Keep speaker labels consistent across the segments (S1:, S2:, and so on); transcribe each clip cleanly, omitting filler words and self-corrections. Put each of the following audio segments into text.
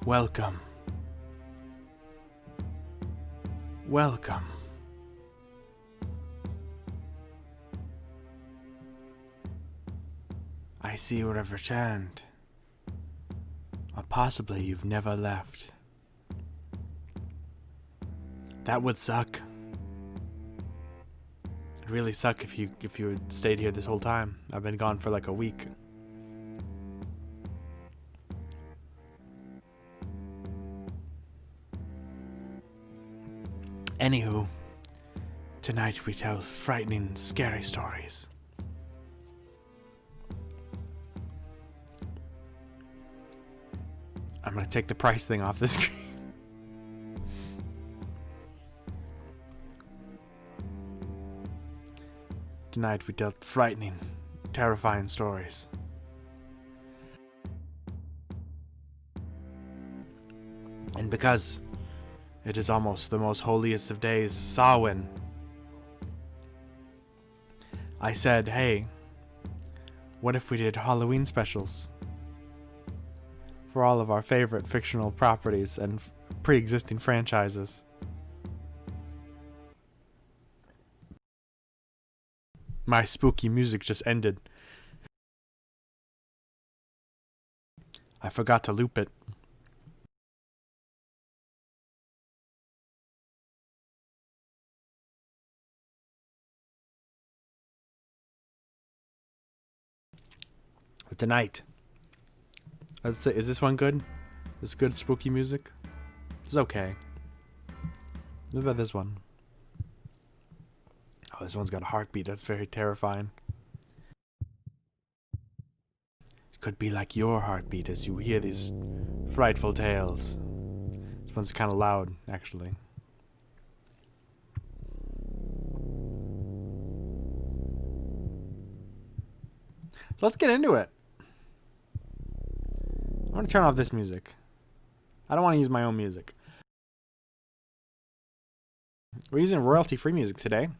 S1: Welcome. Welcome. I see you have returned. Or possibly you've never left. That would suck. It'd really suck if you had stayed here this whole time. I've been gone for like a week. Anywho, tonight we tell frightening, scary stories. I'm gonna take the price thing off the screen. Tonight we tell frightening, terrifying stories. And because it is almost the most holiest of days, Samhain, I said, hey, what if we did Halloween specials for all of our favorite fictional properties and pre-existing franchises? My spooky music just ended. I forgot to loop it. But tonight, let's say, is this one good? This good spooky music? It's okay. What about this one? Oh, this one's got a heartbeat. That's very terrifying. It could be like your heartbeat as you hear these frightful tales. This one's kind of loud, actually. So let's get into it. I'm going to turn off this music. I don't want to use my own music. We're using royalty-free music today.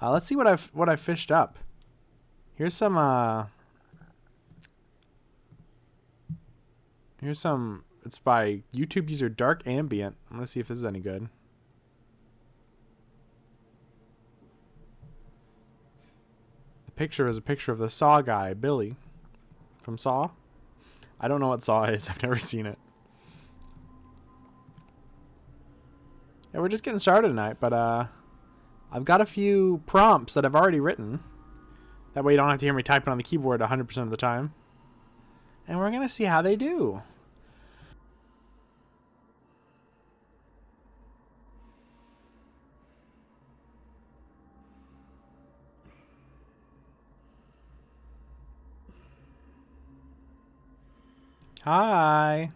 S1: Let's see what I've fished up. Here's some it's by YouTube user Dark Ambient. I'm gonna see if this is any good. The picture is a picture of the Saw guy, Billy from Saw. I don't know what Saw is. I've never seen it. Yeah, we're just getting started tonight, but I've got a few prompts that I've already written. That way you don't have to hear me typing on the keyboard 100% of the time. And we're going to see how they do. Hi.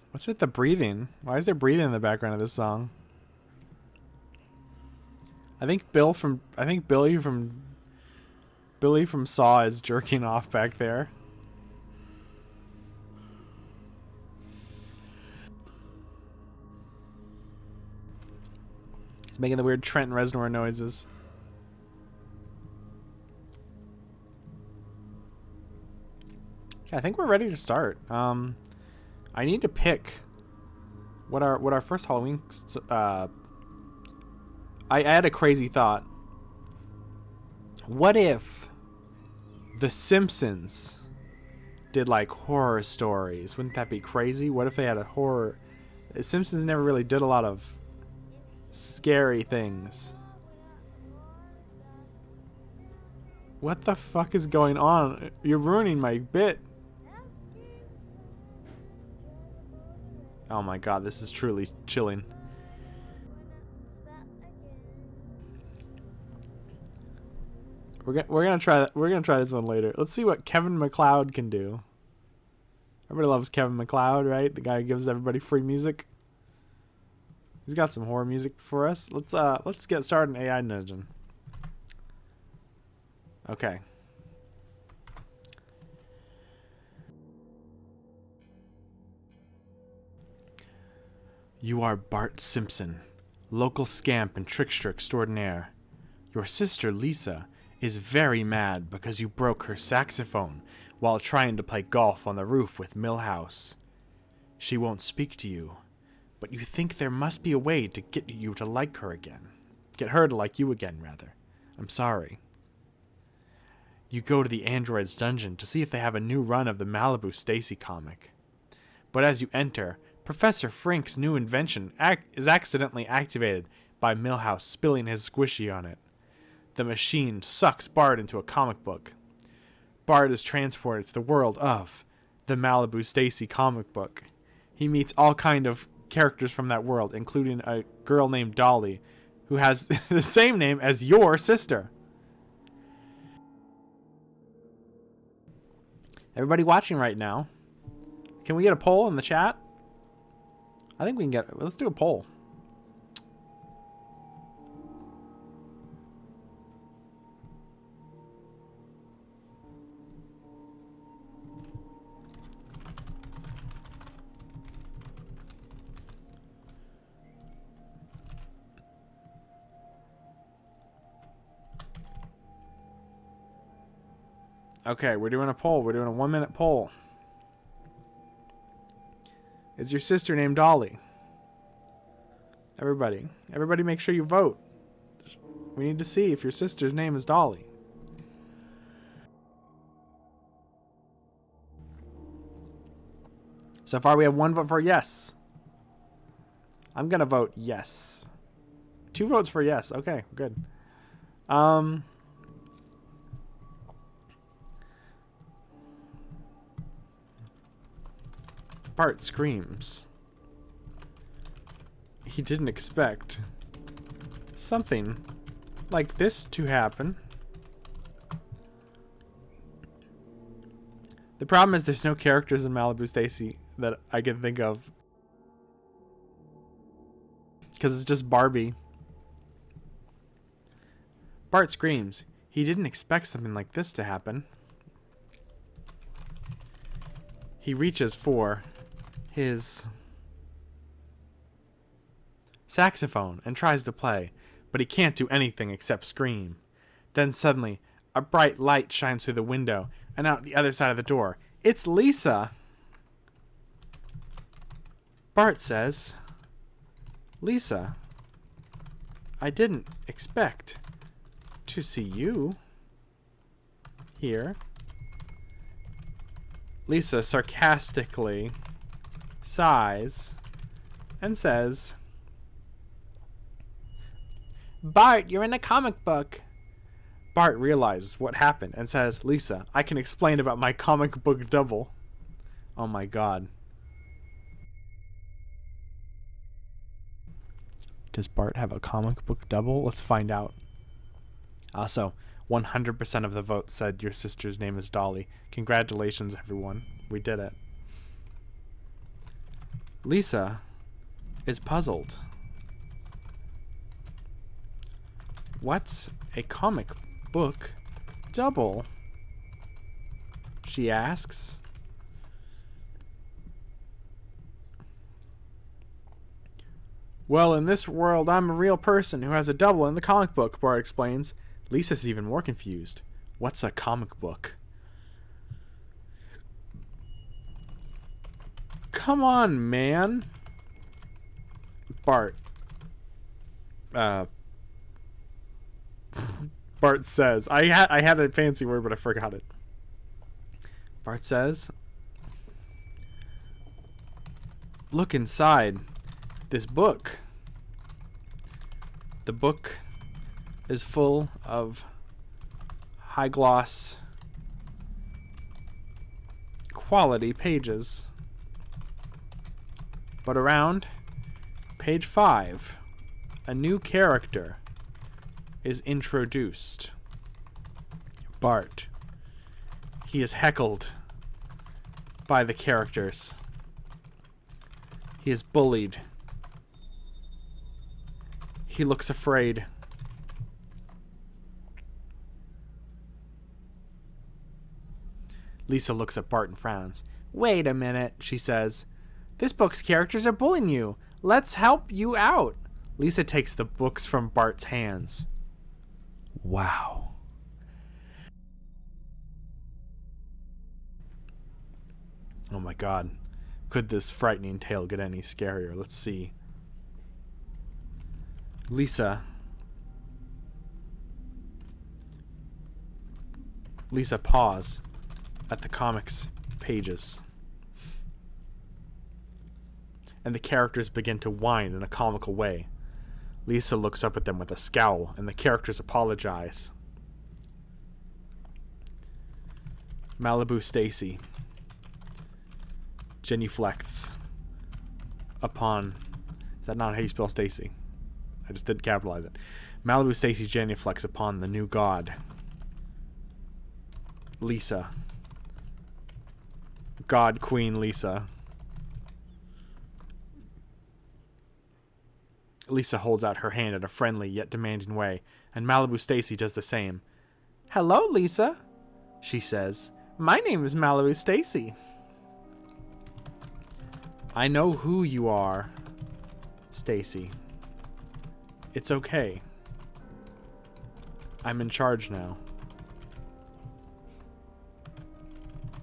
S1: What's with the breathing? Why is there breathing in the background of this song? I think Billy from Saw is jerking off back there. He's making the weird Trent Reznor noises. Okay, I think we're ready to start. I need to pick what our first Halloween. I had a crazy thought. What if the Simpsons did like horror stories? Wouldn't that be crazy? What if they had a horror? The Simpsons never really did a lot of scary things. What the fuck is going on? You're ruining my bit. Oh my god, this is truly chilling. We're gonna try this one later. Let's see what Kevin MacLeod can do. Everybody loves Kevin MacLeod, right? The guy who gives everybody free music. He's got some horror music for us. Let's get started in AI nudging. Okay. You are Bart Simpson, local scamp and trickster extraordinaire. Your sister, Lisa, is very mad because you broke her saxophone while trying to play golf on the roof with Milhouse. She won't speak to you, but you think there must be a way to get you to like her again. Get her to like you again, rather. I'm sorry. You go to the android's dungeon to see if they have a new run of the Malibu Stacy comic. But as you enter, Professor Frink's new invention is accidentally activated by Milhouse spilling his squishy on it. The machine sucks Bart into a comic book. Bart is transported to the world of the Malibu Stacy comic book. He meets all kind of characters from that world, including a girl named Dolly, who has the same name as your sister. Everybody watching right now, can we get a poll in the chat? I think we can get... Let's do a poll. Okay, we're doing a poll. We're doing a 1-minute poll. Is your sister named Dolly? Everybody make sure you vote. We need to see if your sister's name is Dolly. So far we have 1 vote for yes. I'm gonna vote yes. 2 votes for yes. Okay, good. Bart screams. He didn't expect something like this to happen. The problem is there's no characters in Malibu Stacy that I can think of. Because it's just Barbie. Bart screams. He didn't expect something like this to happen. He reaches for his saxophone and tries to play, but he can't do anything except scream. Then suddenly, a bright light shines through the window and out the other side of the door. It's Lisa! Bart says, Lisa, I didn't expect to see you here. Lisa sarcastically sighs and says, Bart, you're in a comic book. Bart realizes what happened and says, Lisa, I can explain about my comic book double. Oh my god. Does Bart have a comic book double? Let's find out. Also, 100% of the votes said your sister's name is Dolly. Congratulations, everyone. We did it. Lisa is puzzled. What's a comic book double? She asks. Well, in this world, I'm a real person who has a double in the comic book, Bart explains. Lisa's even more confused. What's a comic book? Come on, man. Bart. Bart says. I had a fancy word, but I forgot it. Bart says, look inside this book. The book is full of high gloss quality pages. But around page 5, a new character is introduced. Bart. He is heckled by the characters. He is bullied. He looks afraid. Lisa looks at Bart and frowns. Wait a minute, she says. This book's characters are bullying you. Let's help you out. Lisa takes the books from Bart's hands. Wow. Oh my god. Could this frightening tale get any scarier? Let's see. Lisa paws at the comics pages. And the characters begin to whine in a comical way. Lisa looks up at them with a scowl, and the characters apologize. Malibu Stacy genuflects upon... Is that not how you spell Stacy? I just didn't capitalize it. Malibu Stacy genuflects upon the new god. Lisa. God Queen Lisa. Lisa holds out her hand in a friendly yet demanding way, and Malibu Stacy does the same. "Hello, Lisa," she says. "My name is Malibu Stacy." "I know who you are, Stacy. It's okay. I'm in charge now,"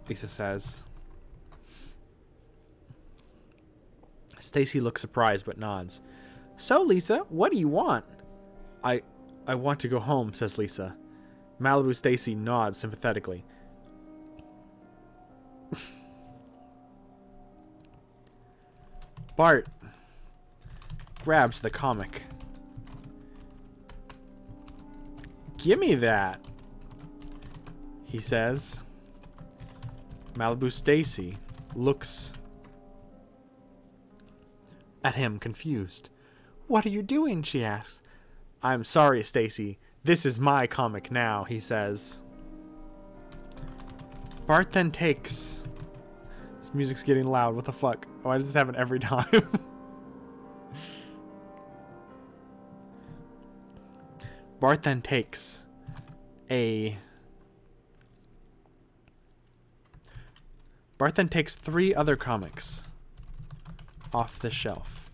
S1: Lisa says. Stacy looks surprised but nods. "So, Lisa, what do you want?" I want to go home," says Lisa. Malibu Stacy nods sympathetically. Bart grabs the comic. "Gimme that," he says. Malibu Stacy looks at him confused. "What are you doing?" she asks. "I'm sorry, Stacy. This is my comic now," he says. Bart then takes... This music's getting loud. What the fuck? Why does this happen every time? Bart then takes Bart then takes 3 other comics off the shelf,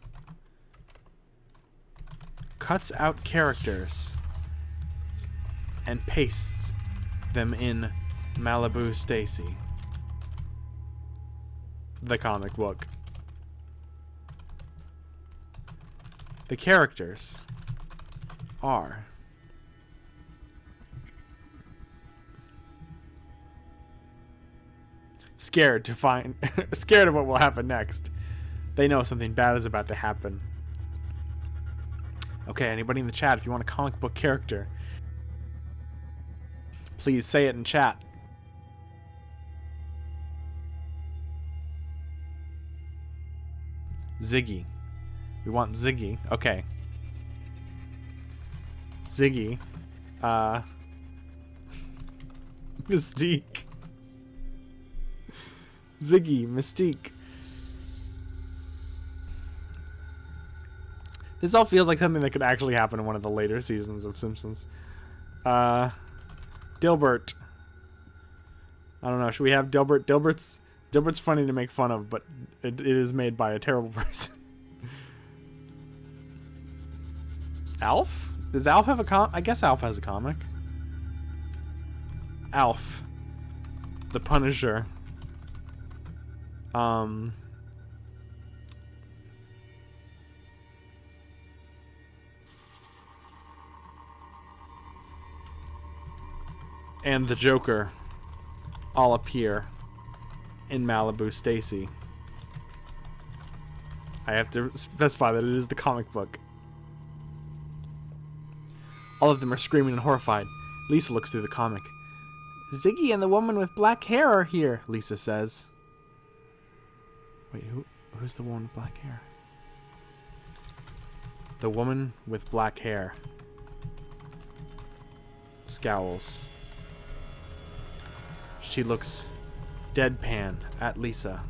S1: cuts out characters, and pastes them in Malibu Stacy, the comic book. The characters are scared of what will happen next. They know something bad is about to happen. Okay, anybody in the chat, if you want a comic book character, please say it in chat. Ziggy. We want Ziggy. Okay. Ziggy. Mystique. Ziggy, Mystique. This all feels like something that could actually happen in one of the later seasons of Simpsons. Dilbert. I don't know. Should we have Dilbert? Dilbert's funny to make fun of, but it is made by a terrible person. Alf? Does Alf have a comic? I guess Alf has a comic. Alf. The Punisher. And the Joker all appear in Malibu Stacy. I have to specify that it is the comic book. All of them are screaming and horrified. Lisa looks through the comic. "Ziggy and the woman with black hair are here," Lisa says. Wait, who's the woman with black hair? The woman with black hair scowls. She looks deadpan at Lisa.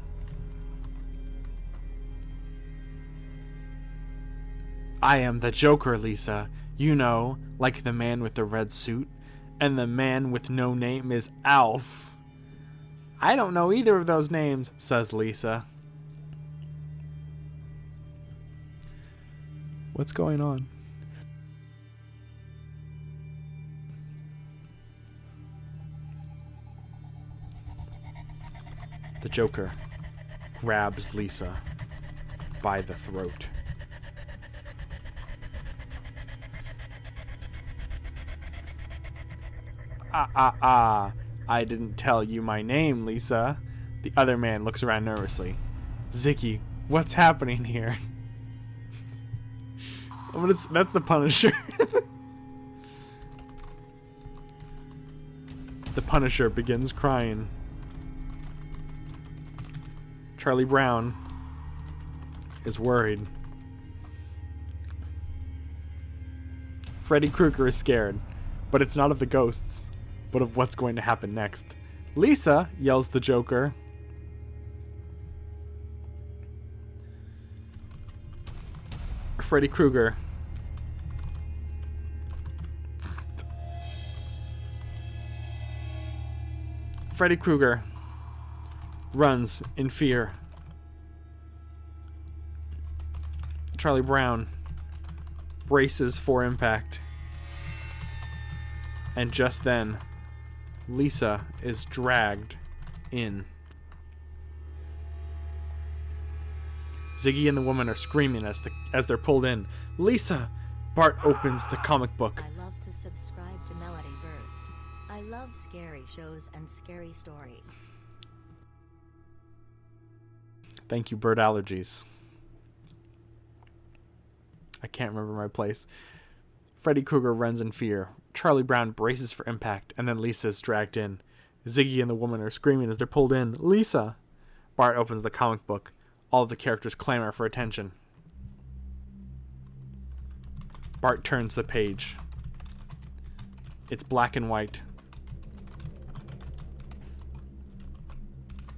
S1: "I am the Joker, Lisa. You know, like the man with the red suit. And the man with no name is Alf." "I don't know either of those names," says Lisa. What's going on? The Joker grabs Lisa by the throat. I didn't tell you my name, Lisa. The other man looks around nervously. Ziggy, what's happening here? That's the Punisher. The Punisher begins crying. Charlie Brown is worried. Freddy Krueger is scared, but it's not of the ghosts, but of what's going to happen next. Lisa, yells the Joker. Freddy Krueger runs in fear. Charlie Brown braces for impact. And just then, Lisa is dragged in. Ziggy and the woman are screaming as they're pulled in. Lisa! Bart opens the comic book.
S2: I love to subscribe to Melody Burst. I love scary shows and scary stories.
S1: Thank you, bird allergies. I can't remember my place. Freddy Krueger runs in fear. Charlie Brown braces for impact, and then Lisa is dragged in. Ziggy and the woman are screaming as they're pulled in. Lisa! Bart opens the comic book. All of the characters clamor for attention. Bart turns the page. It's black and white.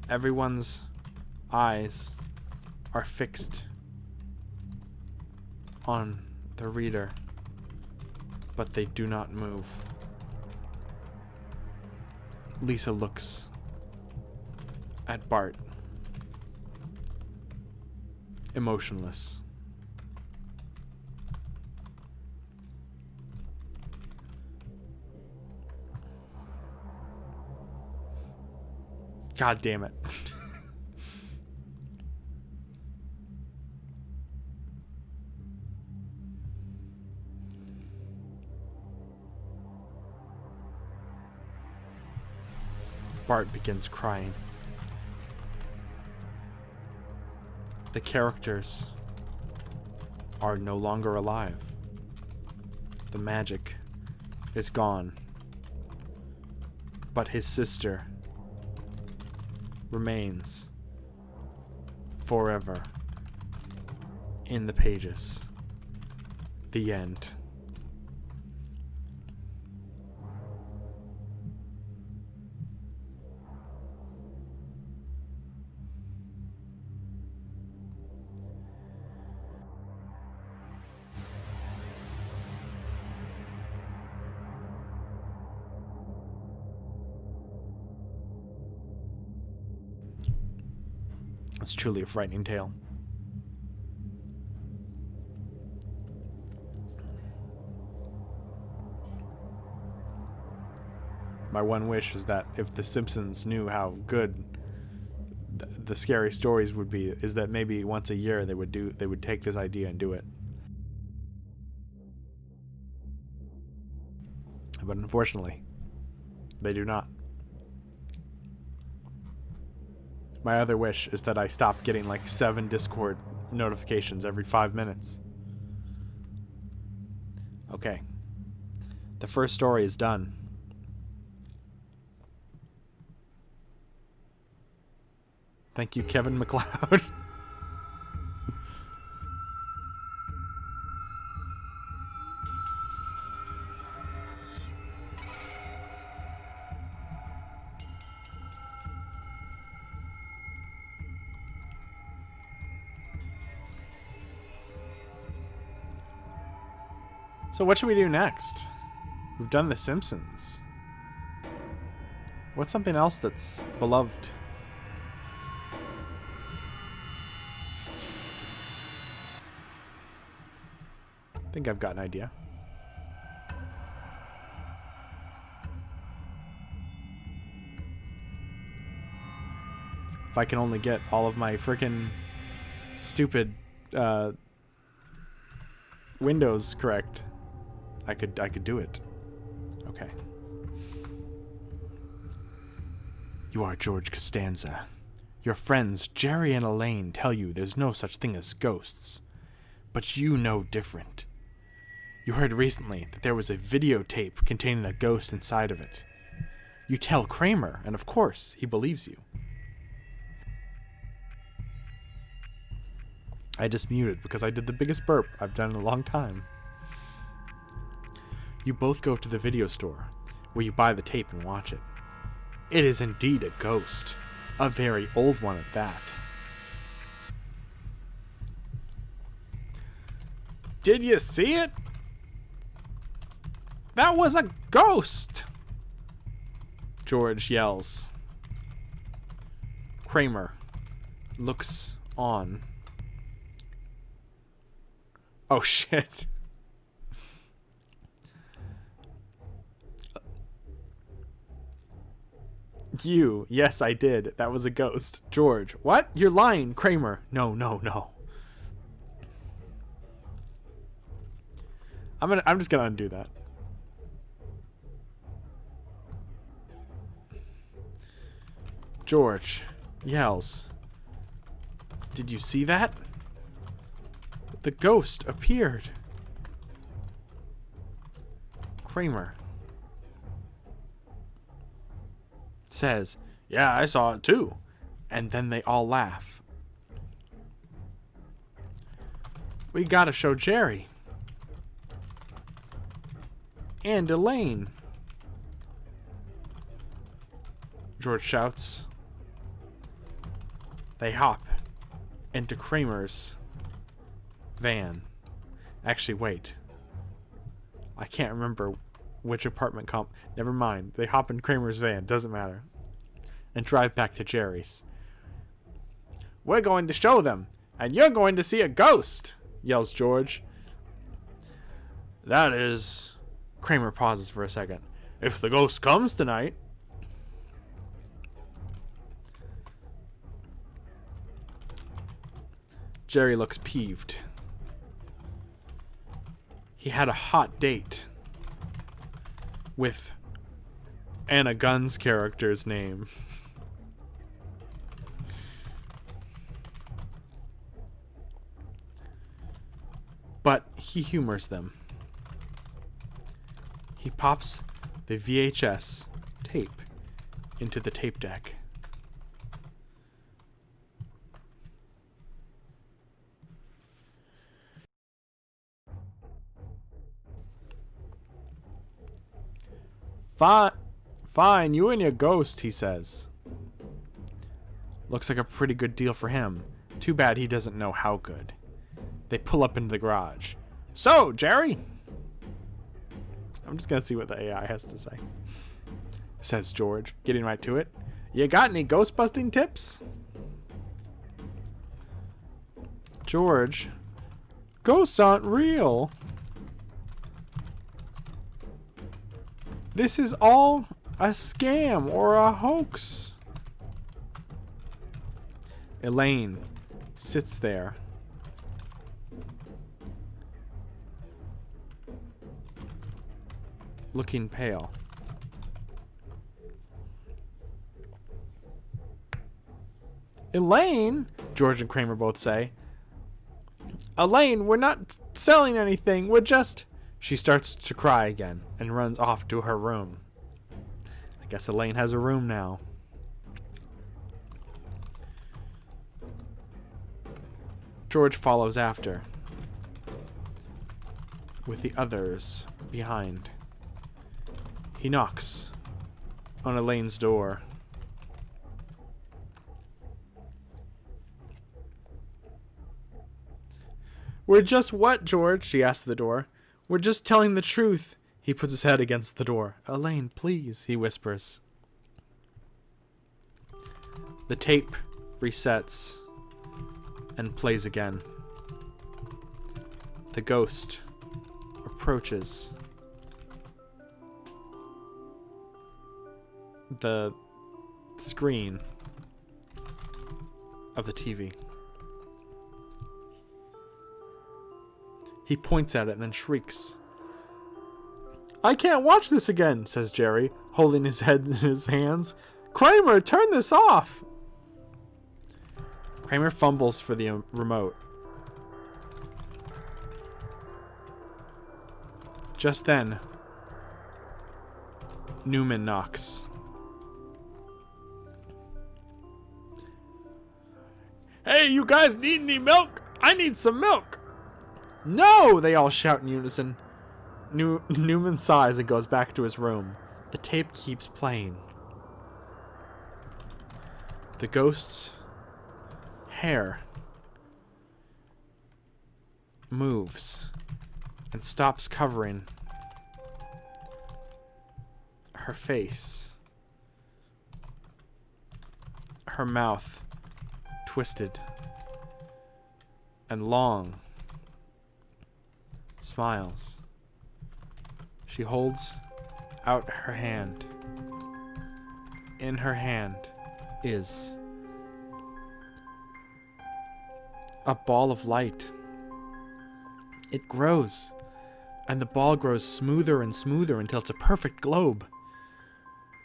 S1: Everyone's eyes are fixed on the reader, but they do not move. Lisa looks at Bart, emotionless. God damn it. Bart begins crying. The characters are no longer alive. The magic is gone. But his sister remains forever in the pages. The end. It's truly a frightening tale. My one wish is that if the Simpsons knew how good the scary stories would be, is that maybe once a year they would take this idea and do it. But unfortunately, they do not. My other wish is that I stop getting like 7 Discord notifications every 5 minutes. Okay. The first story is done. Thank you, Kevin MacLeod. So what should we do next? We've done The Simpsons. What's something else that's beloved? I think I've got an idea. If I can only get all of my freaking stupid windows correct, I could do it. Okay. You are George Costanza. Your friends Jerry and Elaine tell you there's no such thing as ghosts. But you know different. You heard recently that there was a videotape containing a ghost inside of it. You tell Kramer, and of course, he believes you. I just muted because I did the biggest burp I've done in a long time. You both go to the video store, where you buy the tape and watch it. It is indeed a ghost. A very old one at that. Did you see it? That was a ghost! George yells. Kramer looks on. Oh shit. You. Yes, I did. That was a ghost. George. What? You're lying. Kramer. No, no, no. I'm just gonna undo that. George yells. Did you see that? The ghost appeared. Kramer says, yeah, I saw it too. And then they all laugh. We gotta show Jerry. And Elaine. George shouts. They hop into Kramer's van. Actually, wait. I can't remember which apartment comp. Never mind. They hop in Kramer's van. Doesn't matter. And drive back to Jerry's. We're going to show them. And you're going to see a ghost, yells George. That is... Kramer pauses for a second. If the ghost comes tonight. Jerry looks peeved. He had a hot date with Anna Gunn's character's name. But he humors them. He pops the VHS tape into the tape deck. Fine, you and your ghost, he says. Looks like a pretty good deal for him. Too bad he doesn't know how good. They pull up into the garage. So, Jerry? I'm just gonna see what the AI has to say. Says George, getting right to it. You got any ghost busting tips? George. Ghosts aren't real. This is all a scam or a hoax. Elaine sits there. Looking pale. Elaine? George and Kramer both say. Elaine, we're not selling anything. We're just... She starts to cry again and runs off to her room. I guess Elaine has a room now. George follows after, with the others behind. He knocks on Elaine's door. We're just what, George? She asks the door. We're just telling the truth. He puts his head against the door. Elaine, please, he whispers. The tape resets and plays again. The ghost approaches the screen of the TV. He points at it and then shrieks. "I can't watch this again," says Jerry, holding his head in his hands. "Kramer, turn this off!" Kramer fumbles for the remote. Just then, Newman knocks. "Hey, you guys need any milk? I need some milk!" "No!" they all shout in unison. Newman sighs and goes back to his room. The tape keeps playing. The ghost's hair moves and stops covering her face. Her mouth twisted and long smiles. She holds out her hand. In her hand is a ball of light. It grows, and the ball grows smoother and smoother until it's a perfect globe.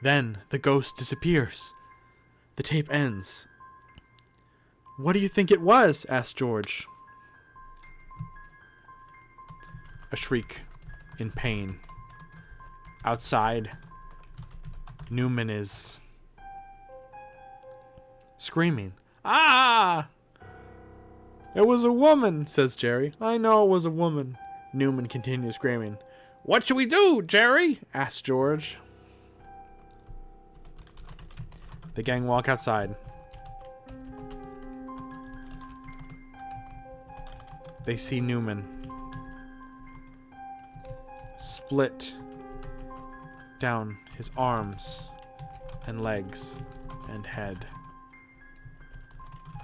S1: Then the ghost disappears. The tape ends. "What do you think it was?" asked George. A shriek in pain. Outside, Newman is screaming. "Ah!" "It was a woman," says Jerry. "I know it was a woman." Newman continues screaming. "What should we do, Jerry?" asks George. The gang walk outside. They see Newman split down his arms and legs and head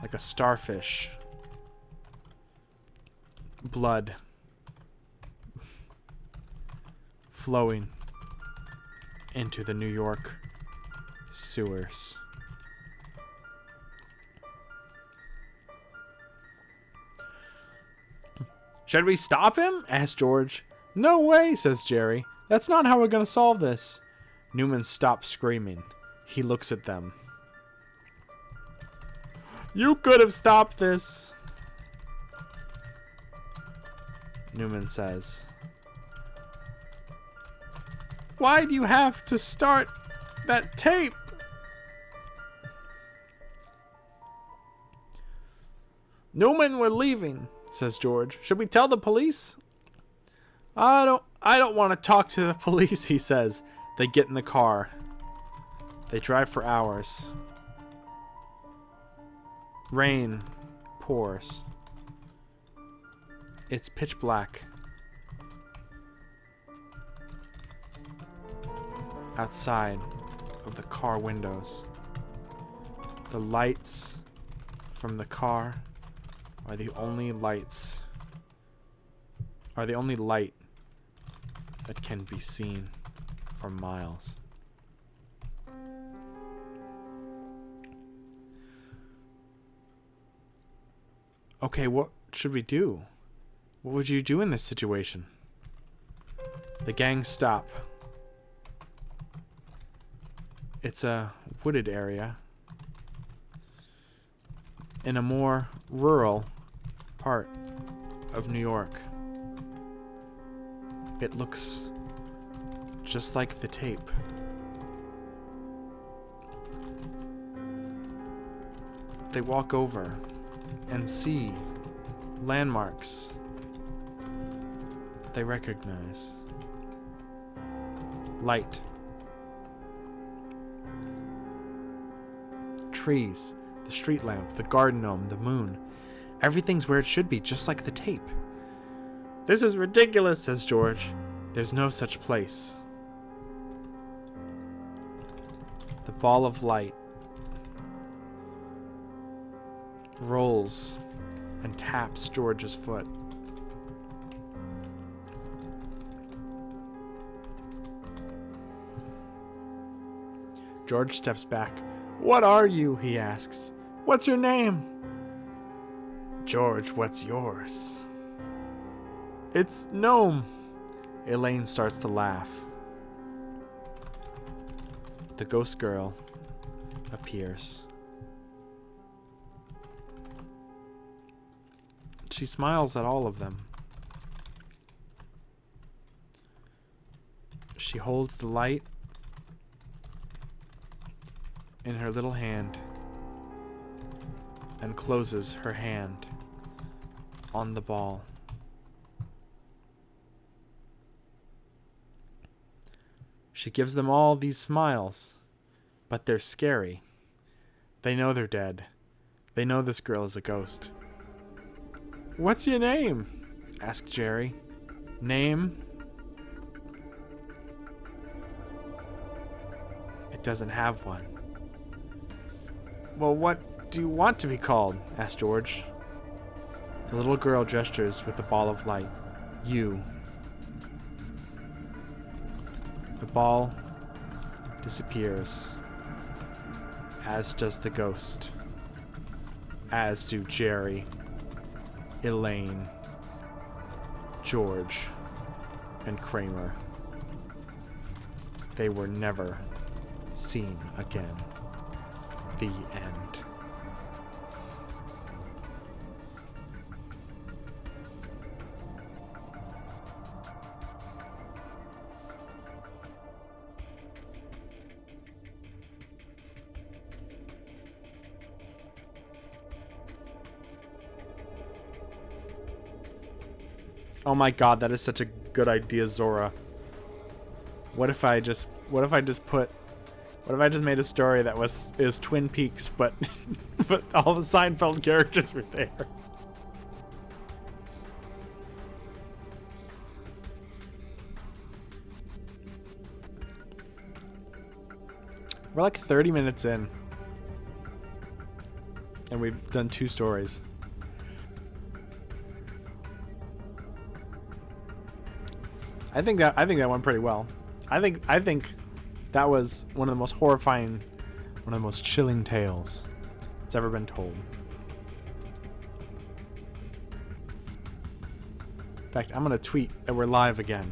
S1: like a starfish. Blood flowing into the New York sewers. "Should we stop him?" asked George. "No way," says Jerry. "That's not how we're going to solve this." Newman stops screaming. He looks at them. "You could have stopped this," Newman says. "Why do you have to start that tape?" "Newman, we're leaving," says George. "Should we tell the police?" I don't want to talk to the police," he says. They get in the car. They drive for hours. Rain pours. It's pitch black. Outside of the car windows, the lights from the car are the only light that can be seen for miles. Okay, what should we do? What would you do in this situation? The gang stop. It's a wooded area in a more rural part of New York. It looks just like the tape. They walk over and see landmarks they recognize. Light. Trees, the street lamp, the garden gnome, the moon. Everything's where it should be, just like the tape. "This is ridiculous," says George. "There's no such place." The ball of light rolls and taps George's foot. George steps back. "What are you?" he asks. "What's your name?" George, what's yours? It's gnome. Elaine starts to laugh. The ghost girl appears. She smiles at all of them. She holds the light in her little hand and closes her hand on the ball. She gives them all these smiles, but they're scary. They know they're dead. They know this girl is a ghost. What's your name? Asked Jerry. Name? It doesn't have one. Well, what do you want to be called? Asked George. The little girl gestures with the ball of light. You. The ball disappears, as does the ghost, as do Jerry, Elaine, George, and Kramer. They were never seen again. The end. Oh my god, that is such a good idea, Zora. What if I just made a story that is Twin Peaks, but but all the Seinfeld characters were there. We're like 30 minutes in, and we've done 2 stories. I think that went pretty well. I think that was one of the most horrifying, one of the most chilling tales that's ever been told. In fact, I'm gonna tweet that we're live again.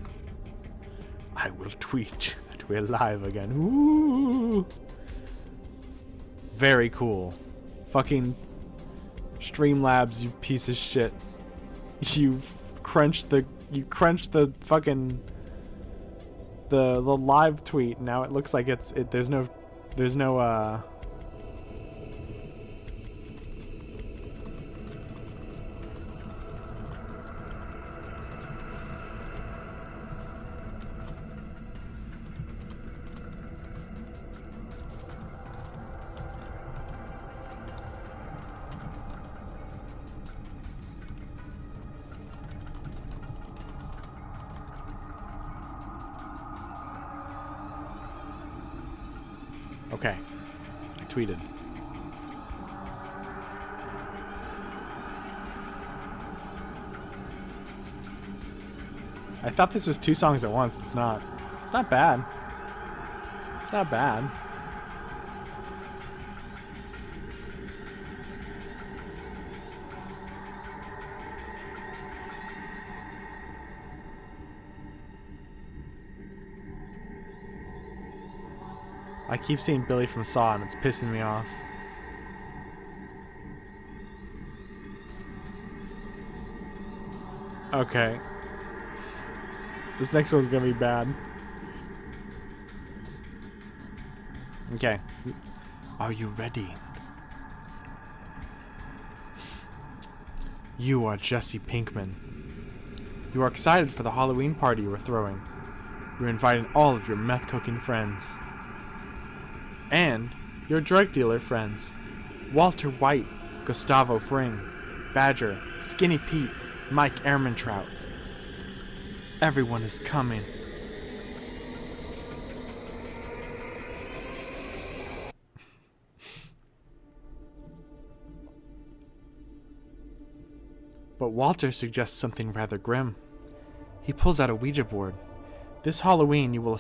S1: I will tweet that we're live again. Ooh. Very cool. Fucking Streamlabs, you piece of shit. You crunched the fucking the live tweet. Now it looks like there's no Okay, I tweeted. I thought this was 2 songs at once. It's not. It's not bad. It's not bad. I keep seeing Billy from Saw and it's pissing me off. Okay. This next one's gonna be bad. Okay. Are you ready? You are Jesse Pinkman. You are excited for the Halloween party you are throwing. You're inviting all of your meth-cooking friends. And your drug dealer friends. Walter White, Gustavo Fring, Badger, Skinny Pete, Mike Ehrmantraut. Everyone is coming. But Walter suggests something rather grim. He pulls out a Ouija board. This Halloween you will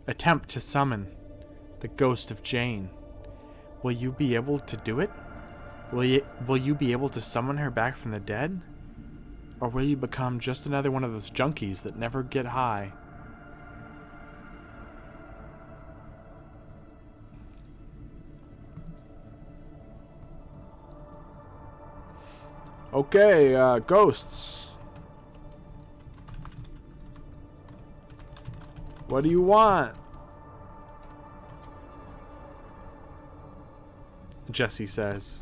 S1: attempt to summon the ghost of Jane. Will you be able to do it? Will you be able to summon her back from the dead? Or will you become just another one of those junkies that never get high? Okay, ghosts. What do you want? Jesse says.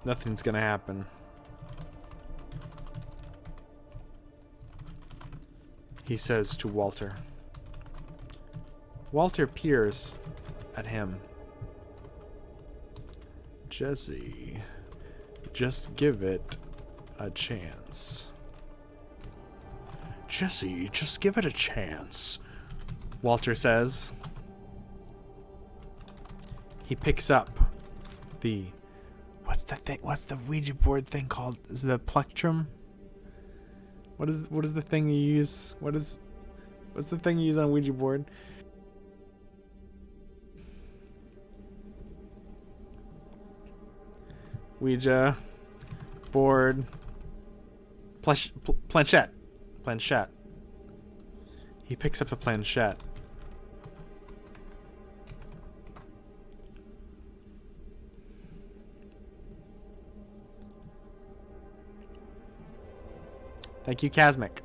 S1: Nothing's gonna happen. He says to Walter. Walter peers at him. Jesse, just give it a chance. Jesse, just give it a chance, Walter says. He picks up the... What's the thing? What's the Ouija board thing called? Is it a plectrum? What is the thing you use? What's the thing you use on a Ouija board? Ouija board planchette. Planchette. He picks up the planchette. Thank you, Casmic.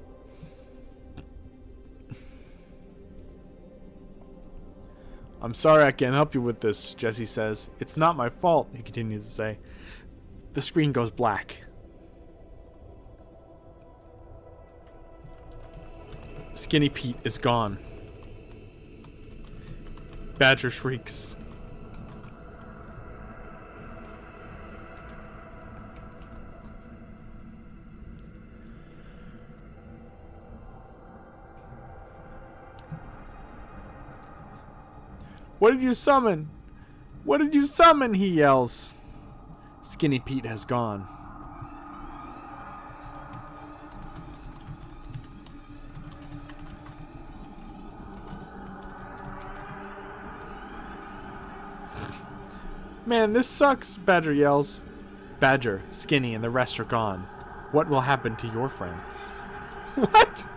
S1: I'm sorry I can't help you with this, Jesse says. It's not my fault, he continues to say. The screen goes black. Skinny Pete is gone. Badger shrieks. What did you summon? What did you summon? He yells. Skinny Pete has gone. Man, this sucks, Badger yells. Badger, Skinny, and the rest are gone. What will happen to your friends? What?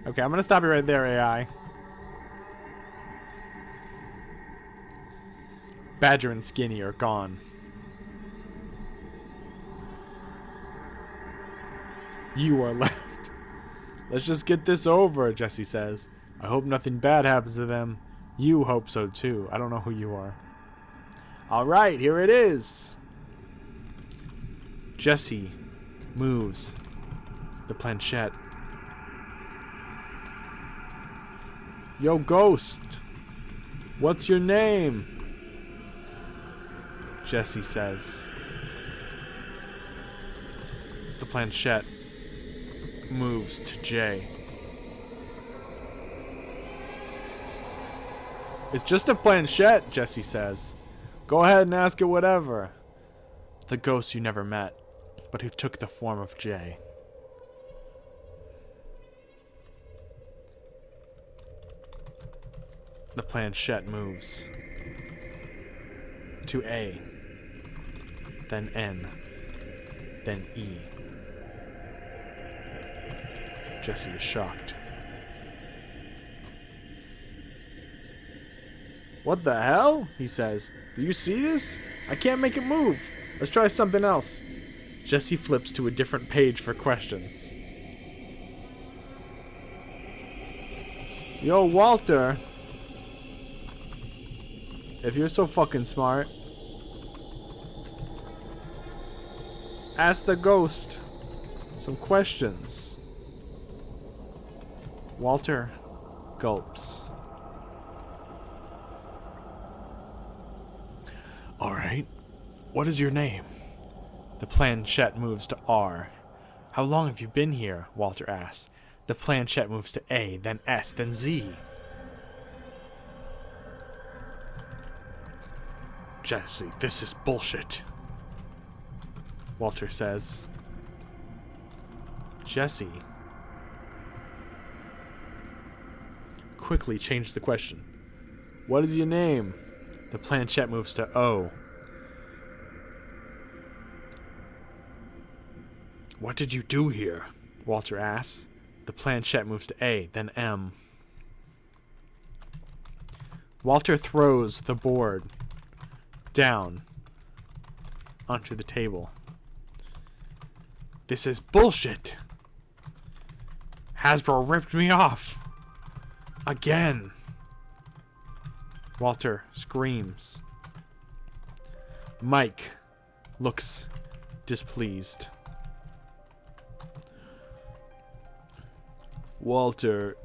S1: Okay, I'm gonna stop you right there, AI. Badger and Skinny are gone. You are left. Let's just get this over, Jesse says. I hope nothing bad happens to them. You hope so too. I don't know who you are. Alright, here it is. Jesse moves the planchette. Yo, ghost. What's your name? Jesse says. The planchette moves to Jay. It's just a planchette, Jesse says. Go ahead and ask it whatever. The ghost you never met, but who took the form of Jay. The planchette moves to A, then N, then E. Jesse is shocked. What the hell? He says. Do you see this? I can't make it move. Let's try something else. Jesse flips to a different page for questions. Yo, Walter. If you're so fucking smart, ask the ghost some questions. Walter gulps. Alright, what is your name? The planchette moves to R. How long have you been here? Walter asks. The planchette moves to A, then S, then Z. Jesse, this is bullshit. Walter says. Jesse quickly changed the question. What is your name? The planchette moves to O. What did you do here? Walter asks. The planchette moves to A, then M. Walter throws the board down onto the table. This is bullshit. Hasbro ripped me off. Again. Walter screams. Mike looks displeased. Walter,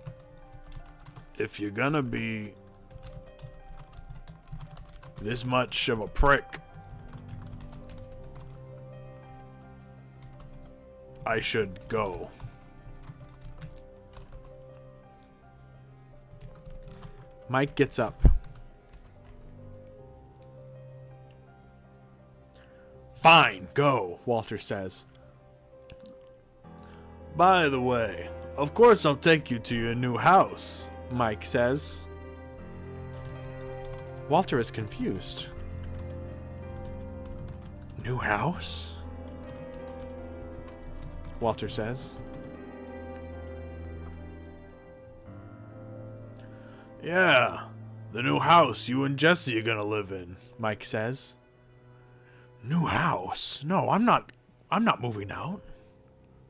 S1: if you're gonna be this much of a prick, I should go. Mike gets up. Fine, go, Walter says. By the way, of course I'll take you to your new house, Mike says. Walter is confused. New house? Walter says. Yeah, the new house you and Jesse are gonna live in, Mike says. New house? No, I'm not moving out.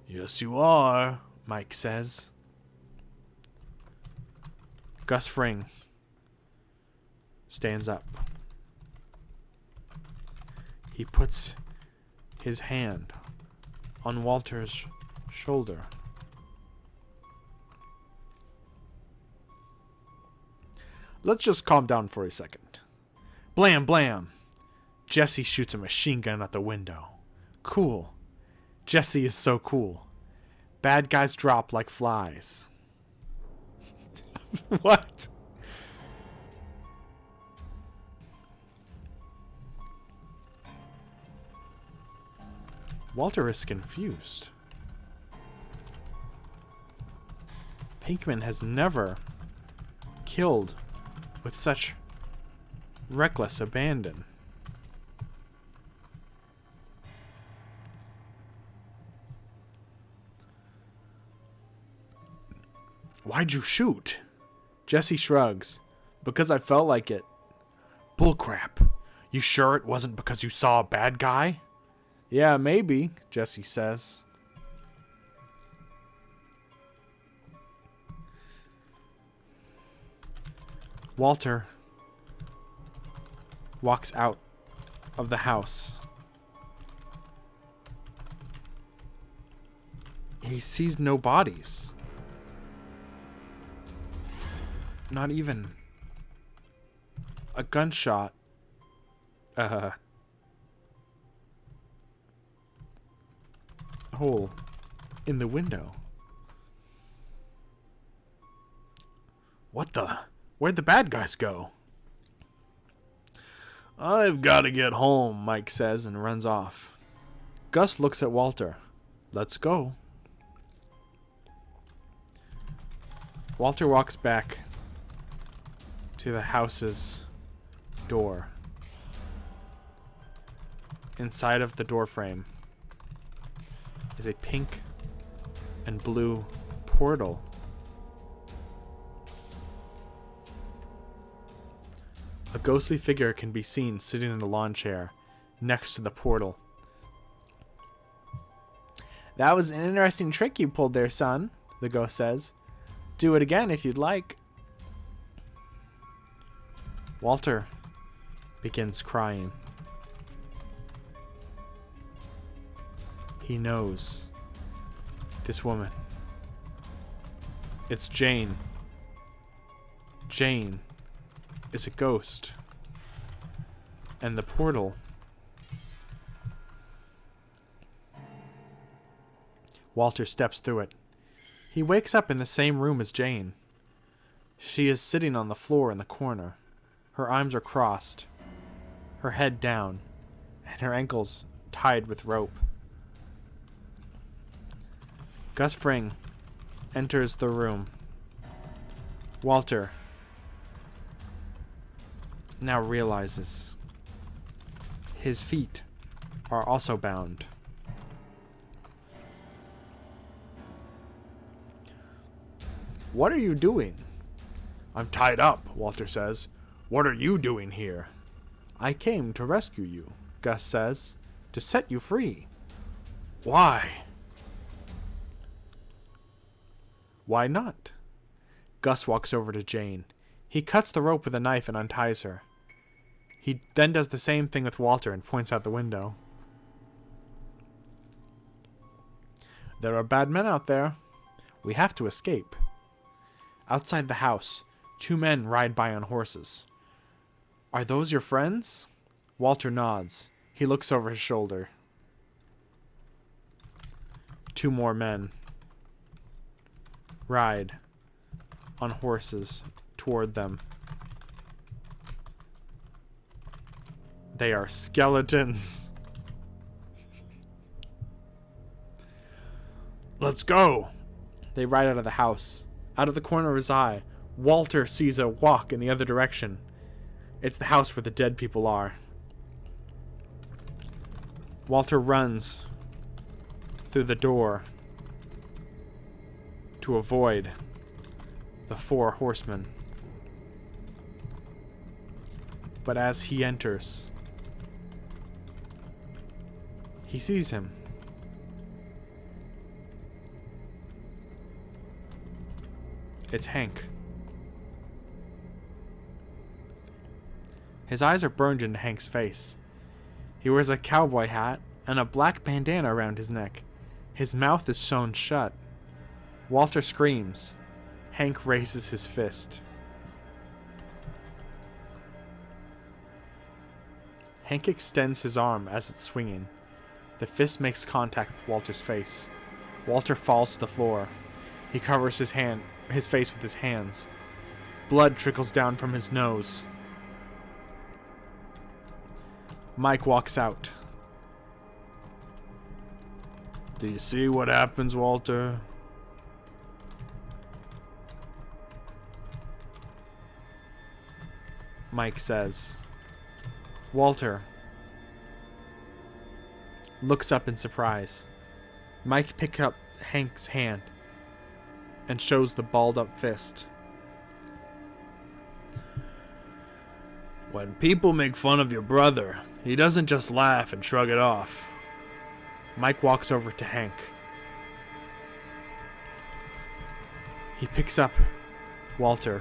S1: Yes, you are, Mike says. Gus Fring stands up. He puts his hand on Walter's shoulder. Let's just calm down for a second. Blam, blam. Jesse shoots a machine gun at the window. Cool. Jesse is so cool. Bad guys drop like flies. What? Walter is confused. Pinkman has never killed with such reckless abandon. Why'd you shoot? Jesse shrugs. Because I felt like it. Bullcrap. You sure it wasn't because you saw a bad guy? Yeah, maybe, Jesse says. Walter walks out of the house. He sees no bodies. Not even a gunshot. Hole in the window. What the? Where'd the bad guys go? I've got to get home, Mike says and runs off. Gus looks at Walter. Let's go. Walter walks back to the house's door. Inside of the door frame is a pink and blue portal. A ghostly figure can be seen sitting in a lawn chair next to the portal. That was an interesting trick you pulled there, son, the ghost says. Do it again if you'd like. Walter begins crying. He knows this woman. It's Jane. Jane is a ghost. And the portal. Walter steps through it. He wakes up in the same room as Jane. She is sitting on the floor in the corner. Her arms are crossed, her head down, and her ankles tied with rope. Gus Fring enters the room. Walter now realizes his feet are also bound. What are you doing? I'm tied up, Walter says. What are you doing here? I came to rescue you, Gus says, to set you free. Why? Why not? Gus walks over to Jane. He cuts the rope with a knife and unties her. He then does the same thing with Walter and points out the window. There are bad men out there. We have to escape. Outside the house, 2 men ride by on horses. Are those your friends? Walter nods. He looks over his shoulder. 2 more men ride on horses toward them. They are skeletons. Let's go. They ride out of the house. Out of the corner of his eye, Walter sees a walk in the other direction. It's the house where the dead people are. Walter runs through the door to avoid the 4 horsemen. But as he enters, he sees him. It's Hank. His eyes are burned into Hank's face. He wears a cowboy hat and a black bandana around his neck. His mouth is sewn shut. Walter screams. Hank raises his fist. Hank extends his arm as it's swinging. The fist makes contact with Walter's face. Walter falls to the floor. He covers his face with his hands. Blood trickles down from his nose. Mike walks out. Do you see what happens, Walter? Mike says. Walter looks up in surprise. Mike picks up Hank's hand and shows the balled up fist. When people make fun of your brother, he doesn't just laugh and shrug it off. Mike walks over to Hank. He picks up Walter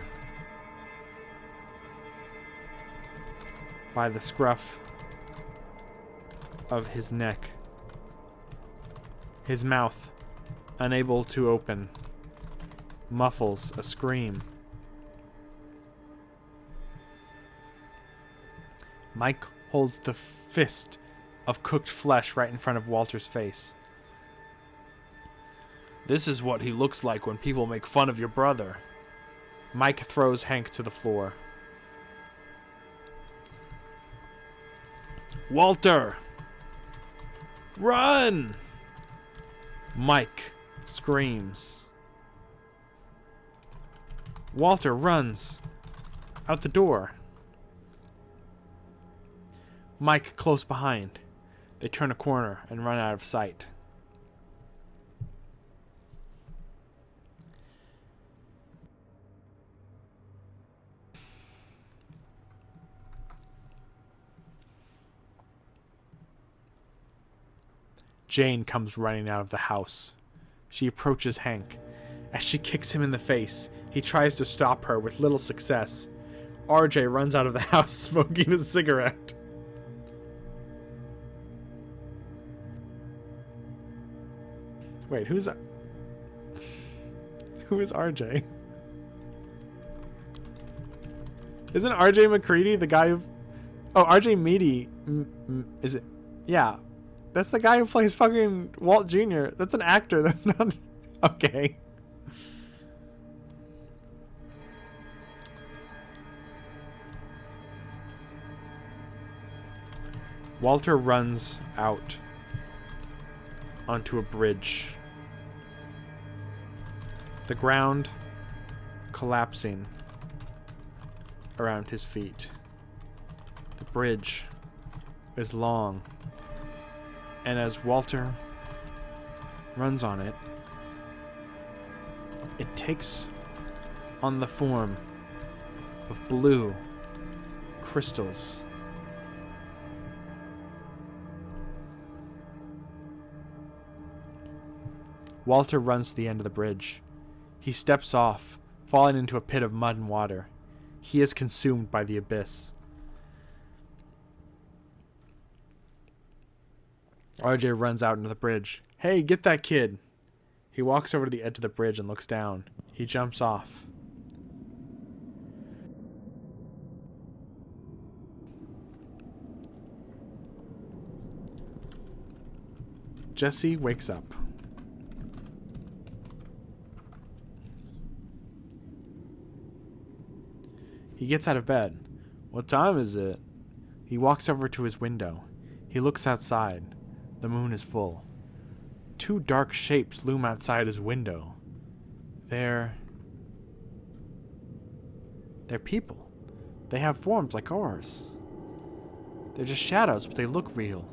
S1: by the scruff of his neck. His mouth, unable to open, muffles a scream. Mike holds the fist of cooked flesh right in front of Walter's face. This is what he looks like when people make fun of your brother. Mike throws Hank to the floor. Walter! Run! Mike screams. Walter runs out the door. Mike close behind. They turn a corner and run out of sight. Jane comes running out of the house. She approaches Hank. As she kicks him in the face, he tries to stop her with little success. RJ runs out of the house smoking a cigarette. Wait, who is RJ? Isn't RJ McCready the guy who... Oh, RJ Meady. Is it? Yeah. That's the guy who plays fucking Walt Jr. That's an actor. That's not... Okay. Walter runs out onto a bridge. The ground collapsing around his feet. The bridge is long, and as Walter runs on it, it takes on the form of blue crystals. Walter runs to the end of the bridge. He steps off, falling into a pit of mud and water. He is consumed by the abyss. RJ runs out into the bridge. Hey, get that kid! He walks over to the edge of the bridge and looks down. He jumps off. Jesse wakes up. He gets out of bed. What time is it? He walks over to his window. He looks outside. The moon is full. Two dark shapes loom outside his window. They're people. They have forms like ours. They're just shadows, but they look real.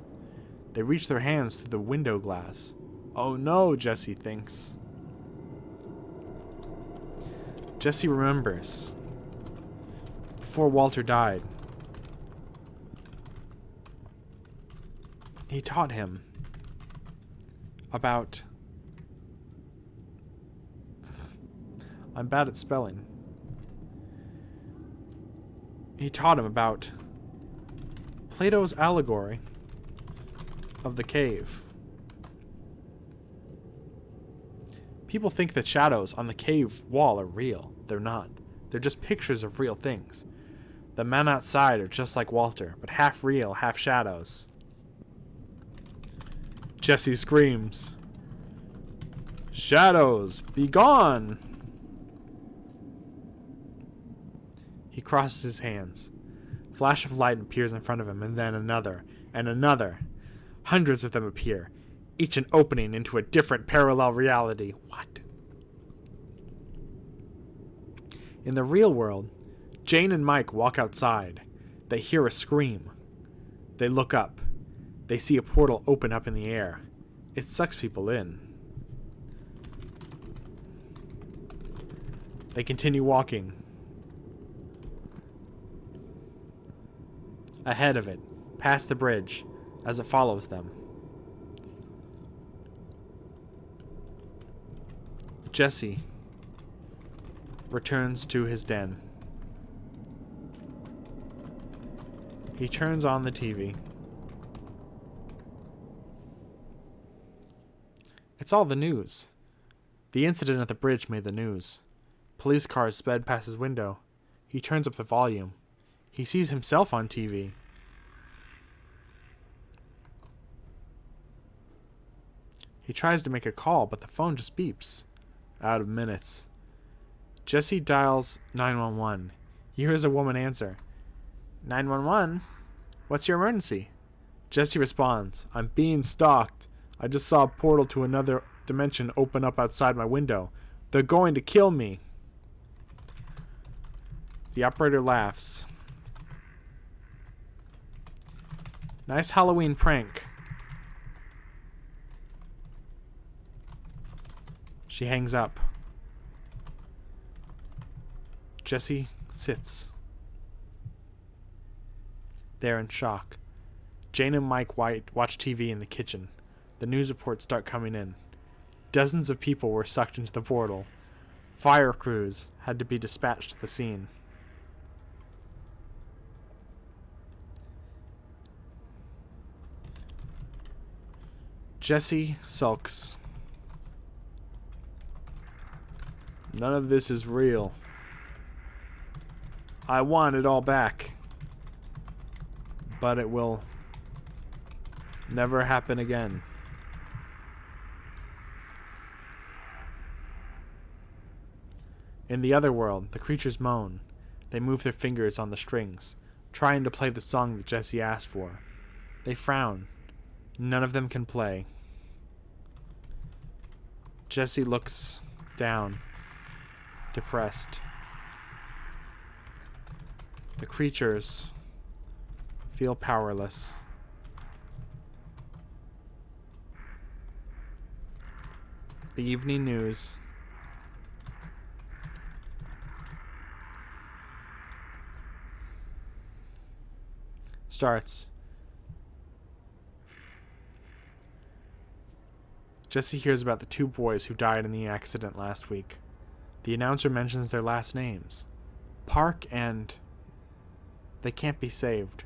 S1: They reach their hands through the window glass. Oh no, Jesse thinks. Jesse remembers. Before Walter died, he taught him about... I'm bad at spelling. He taught him about Plato's allegory of the cave. People think that shadows on the cave wall are real. They're not. They're just pictures of real things. The men outside are just like Walter, but half real, half shadows. Jesse screams, "Shadows, be gone!" He crosses his hands. A flash of light appears in front of him, and then another, and another. Hundreds of them appear, each an opening into a different parallel reality. What? In the real world, Jane and Mike walk outside. They hear a scream. They look up. They see a portal open up in the air. It sucks people in. They continue walking. Ahead of it, past the bridge, as it follows them. Jesse returns to his den. He turns on the TV. It's all the news. The incident at the bridge made the news. Police cars sped past his window. He turns up the volume. He sees himself on TV. He tries to make a call, but the phone just beeps. Out of minutes. Jesse dials 911. He hears a woman answer. 911? What's your emergency? Jesse responds, I'm being stalked. I just saw a portal to another dimension open up outside my window. They're going to kill me. The operator laughs. Nice Halloween prank. She hangs up. Jesse sits there in shock. Jane and Mike White watch TV in the kitchen. The news reports start coming in. Dozens of people were sucked into the portal. Fire crews had to be dispatched to the scene. Jesse sulks. None of this is real. I want it all back. But it will never happen again. In the other world, the creatures moan. They move their fingers on the strings, trying to play the song that Jesse asked for. They frown. None of them can play. Jesse looks down. depressed. The creatures feel powerless. The evening news. Starts. Jesse hears about the two boys who died in the accident last week. The announcer mentions their last names. Park and... They can't be saved.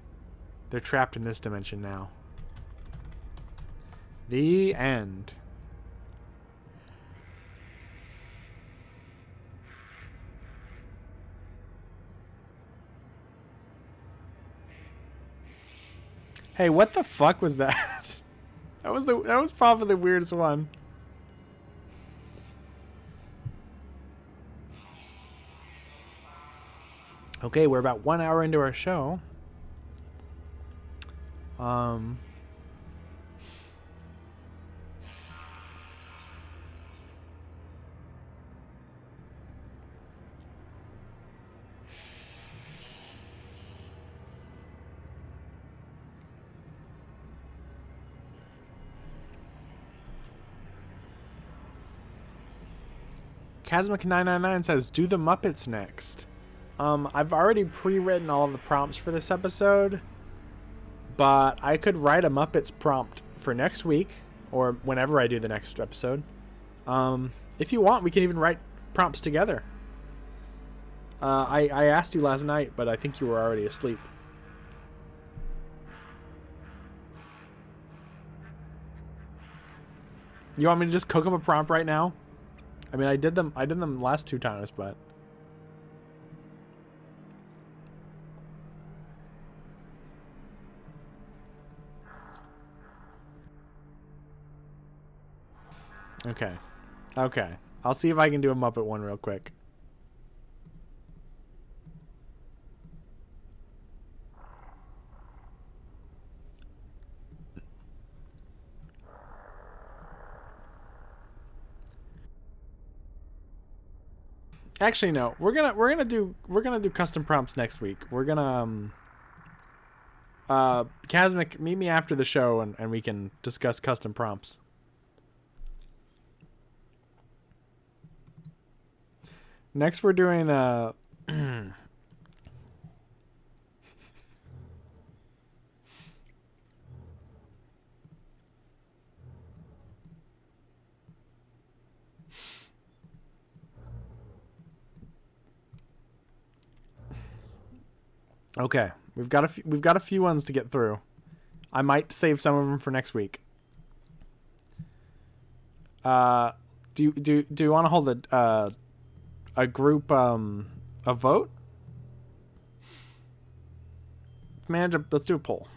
S1: They're trapped in this dimension now. The end. Hey, what the fuck was that? That was probably the weirdest one. Okay, we're about 1 hour into our show. Casmic999 says, do the Muppets next. I've already pre-written all of the prompts for this episode, but I could write a Muppets prompt for next week, or whenever I do the next episode. If you want, we can even write prompts together. I asked you last night, but I think you were already asleep. You want me to just cook up a prompt right now? I mean, I did them last 2 times, but... Okay. Okay. I'll see if I can do a Muppet one real quick. Actually, no. We're gonna do custom prompts next week. We're gonna Casmic, meet me after the show and we can discuss custom prompts. Next we're doing okay, we've got a few ones to get through. I might save some of them for next week. Do you want to hold a group a vote? Manager, let's do a poll.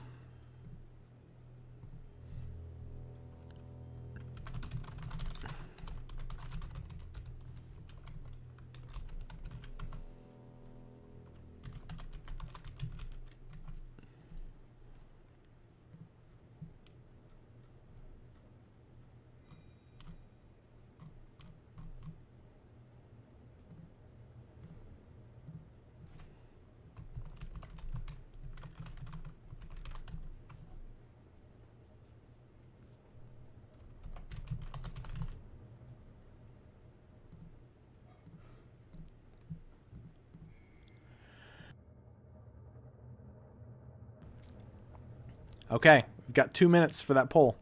S1: Okay, we've got 2 minutes for that poll.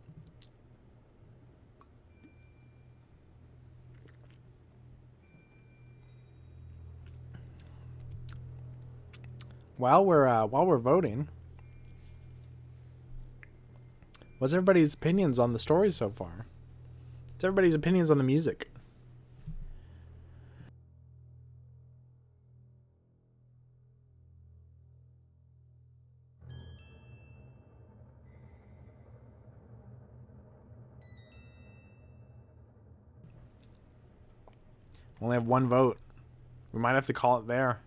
S1: While we're voting, what's everybody's opinions on the story so far? What's everybody's opinions on the music? Only have 1 vote. We might have to call it there.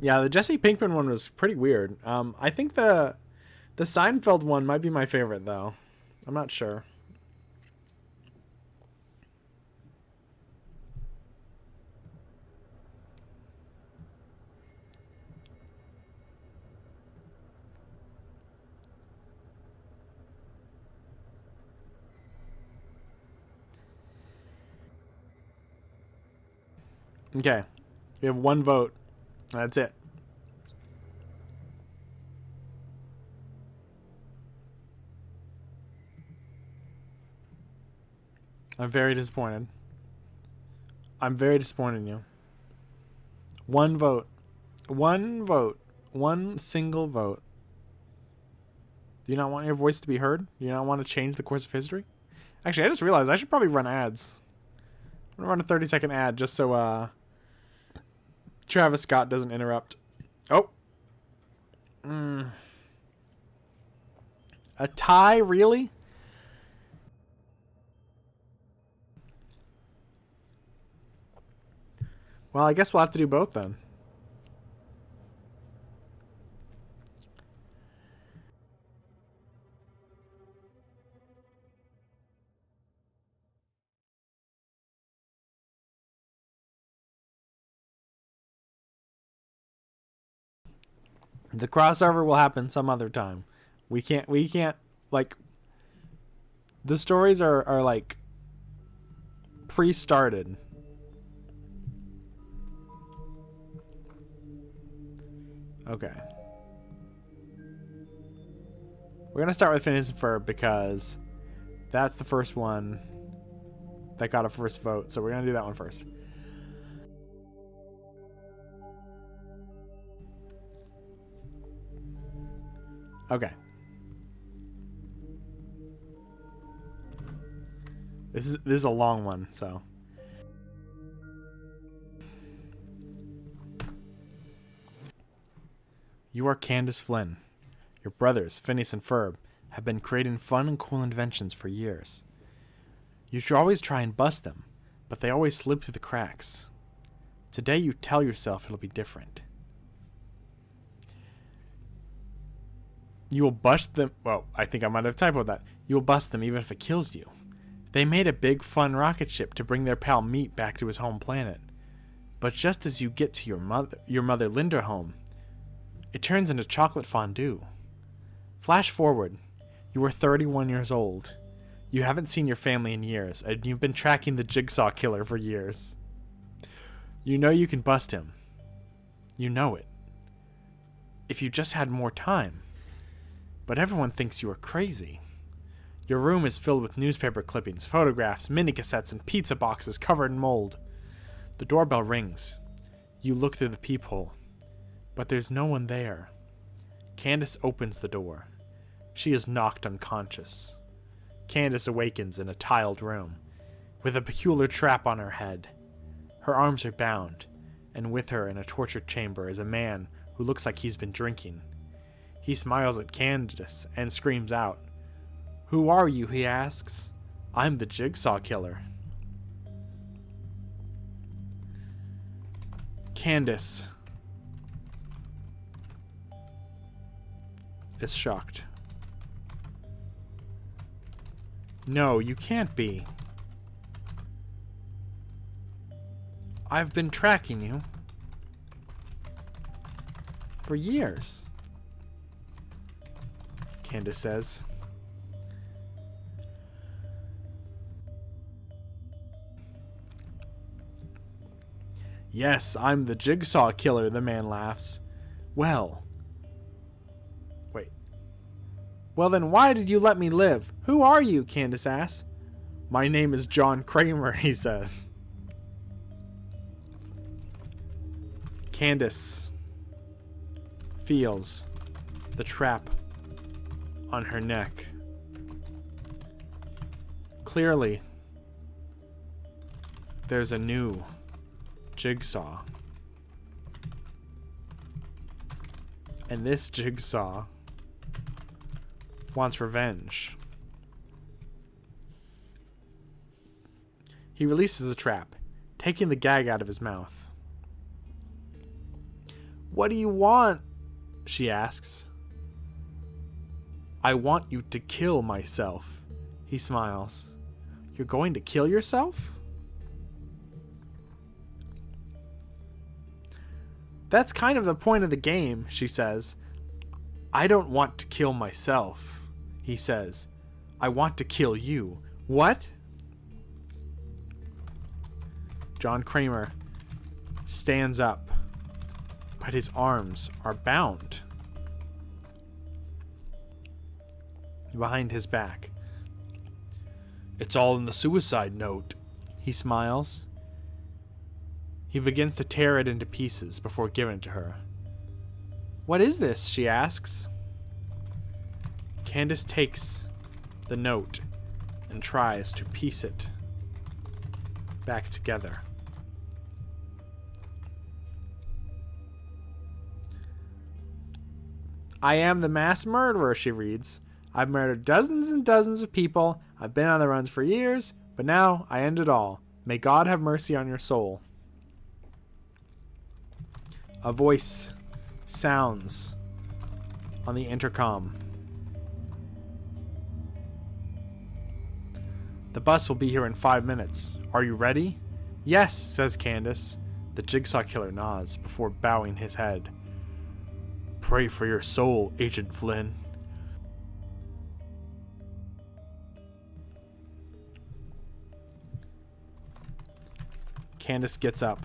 S1: Yeah, the Jesse Pinkman one was pretty weird. I think the Seinfeld one might be my favorite, though. I'm not sure. Okay. We have one vote. That's it. I'm very disappointed. I'm very disappointed in you. One vote. One vote. One single vote. Do you not want your voice to be heard? Do you not want to change the course of history? Actually, I just realized I should probably run ads. I'm going to run a 30-second ad just so Travis Scott doesn't interrupt. Oh. A tie, really? Well, I guess we'll have to do both then. The crossover will happen some other time. We can't like the stories are like pre-started. Okay. We're going to start with Phineas and Ferb because that's the first one that got a first vote. So we're going to do that one first. Okay. This is a long one, so. You are Candace Flynn. Your brothers, Phineas and Ferb, have been creating fun and cool inventions for years. You should always try and bust them, but they always slip through the cracks. Today you tell yourself it'll be different. You will bust them. Well, I think I might have typoed that. You will bust them even if it kills you. They made a big fun rocket ship to bring their pal Meat back to his home planet. But just as you get to your mother Linda home, it turns into chocolate fondue. Flash forward. You are 31 years old. You haven't seen your family in years, and you've been tracking the Jigsaw Killer for years. You know you can bust him. You know it. If you just had more time. But everyone thinks you are crazy. Your room is filled with newspaper clippings, photographs, mini-cassettes, and pizza boxes covered in mold. The doorbell rings. You look through the peephole. But there's no one there. Candace opens the door. She is knocked unconscious. Candace awakens in a tiled room, with a peculiar trap on her head. Her arms are bound, and with her in a torture chamber is a man who looks like he's been drinking. He smiles at Candace and screams out. Who are you? He asks. I'm the Jigsaw Killer. Candace is shocked. No, you can't be. I've been tracking you for years, Candace says. Yes, I'm the Jigsaw Killer, the man laughs. Well, then why did you let me live? Who are you? Candace asks. My name is John Kramer, he says. Candace feels the trap on her neck. Clearly, there's a new Jigsaw. And this Jigsaw wants revenge. He releases the trap, taking the gag out of his mouth. What do you want? She asks. I want you to kill myself. He smiles. You're going to kill yourself? That's kind of the point of the game, she says. I don't want to kill myself, he says. I want to kill you. What? John Kramer stands up, but his arms are bound behind his back. It's all in the suicide note, he smiles. He begins to tear it into pieces before giving it to her. What is this? She asks. Candace takes the note and tries to piece it back together. I am the mass murderer, she reads. I've murdered dozens and dozens of people. I've been on the runs for years, but now I end it all. May God have mercy on your soul. A voice sounds on the intercom. The bus will be here in 5 minutes. Are you ready? Yes, says Candace. The jigsaw killer nods before bowing his head. Pray for your soul, Agent Flynn. Candace gets up.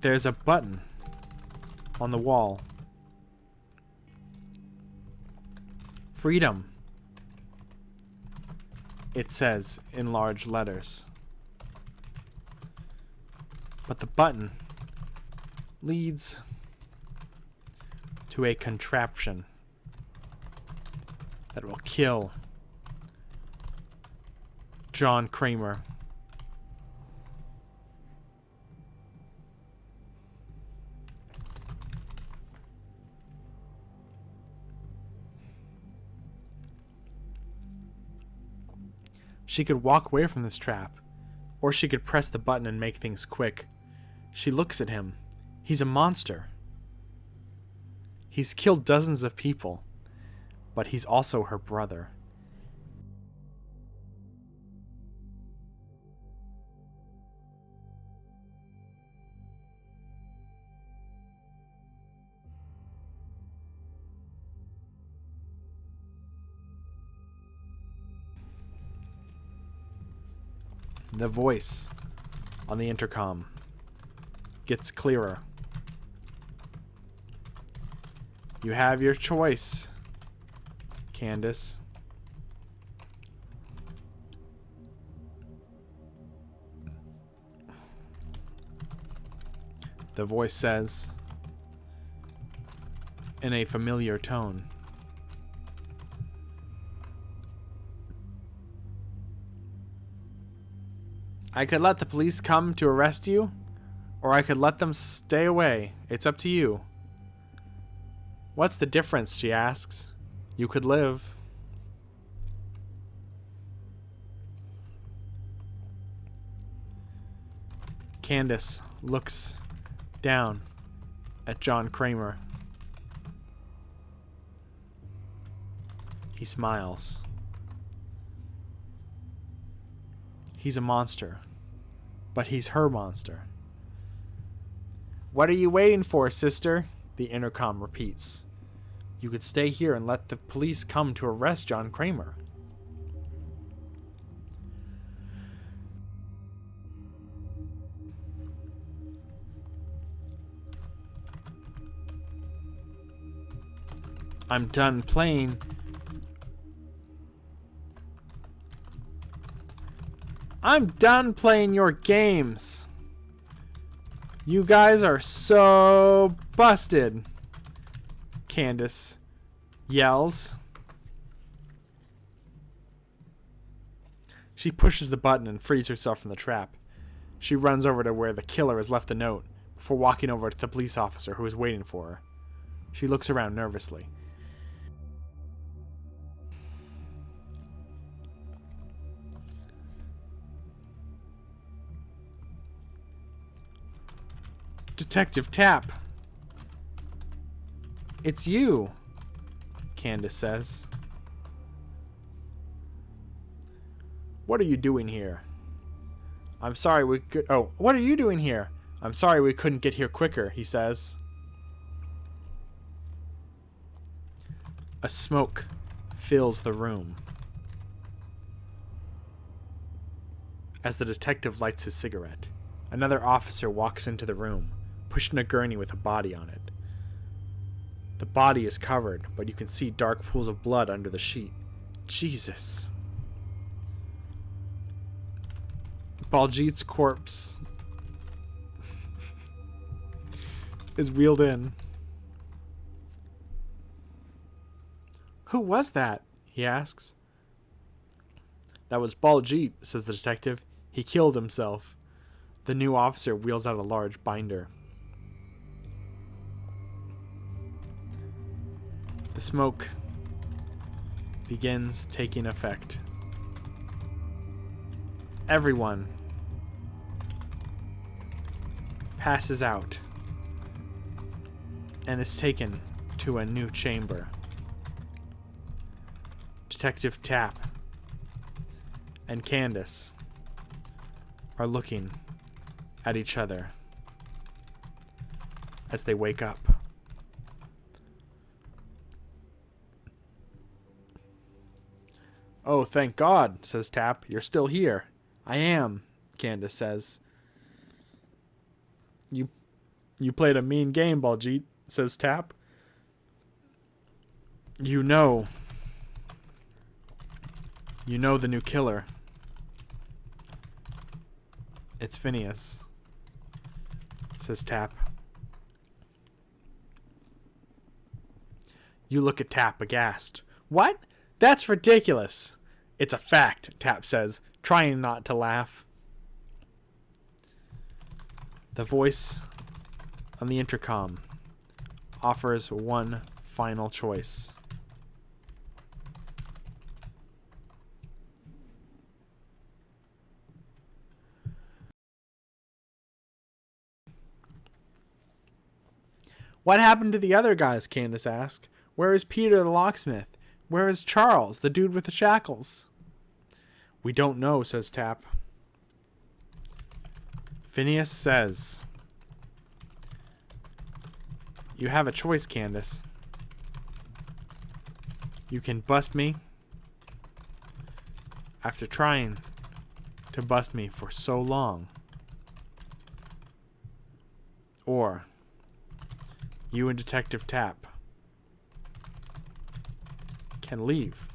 S1: There's a button on the wall. Freedom, it says in large letters. But the button leads to a contraption that will kill John Kramer. She could walk away from this trap, or she could press the button and make things quick. She looks at him. He's a monster. He's killed dozens of people, but he's also her brother. The voice on the intercom gets clearer. You have your choice, Candace. The voice says in a familiar tone. I could let the police come to arrest you, or I could let them stay away. It's up to you. What's the difference, she asks. You could live. Candace looks down at John Kramer. He smiles. He's a monster, but he's her monster. What are you waiting for, sister? The intercom repeats. You could stay here and let the police come to arrest John Kramer. I'm done playing. I'm done playing your games. You guys are so busted, Candace yells. She pushes the button and frees herself from the trap. She runs over to where the killer has left the note before walking over to the police officer who is waiting for her. She looks around nervously. Detective Tapp. It's you, Candace says. What are you doing here? I'm sorry we could... Oh, what are you doing here? I'm sorry we couldn't get here quicker, he says. A smoke fills the room as the detective lights his cigarette. Another officer walks into the room, pushing a gurney with a body on it. The body is covered, but you can see dark pools of blood under the sheet. Jesus. Baljeet's corpse is wheeled in. Who was that? He asks. That was Baljeet, says the detective. He killed himself. The new officer wheels out a large binder. The smoke begins taking effect. Everyone passes out and is taken to a new chamber. Detective Tapp and Candace are looking at each other as they wake up. Oh, thank God, says Tapp. You're still here. I am, Candace says. You played a mean game, Baljeet, says Tapp. You know the new killer. It's Phineas, says Tapp. You look at Tapp aghast. What? That's ridiculous. It's a fact, Tapp says, trying not to laugh. The voice on the intercom offers one final choice. What happened to the other guys? Candace asked. Where is Peter the locksmith? Where is Charles, the dude with the shackles? We don't know, says Tapp. Phineas says, you have a choice, Candace. You can bust me after trying to bust me for so long. Or you and Detective Tapp can leave.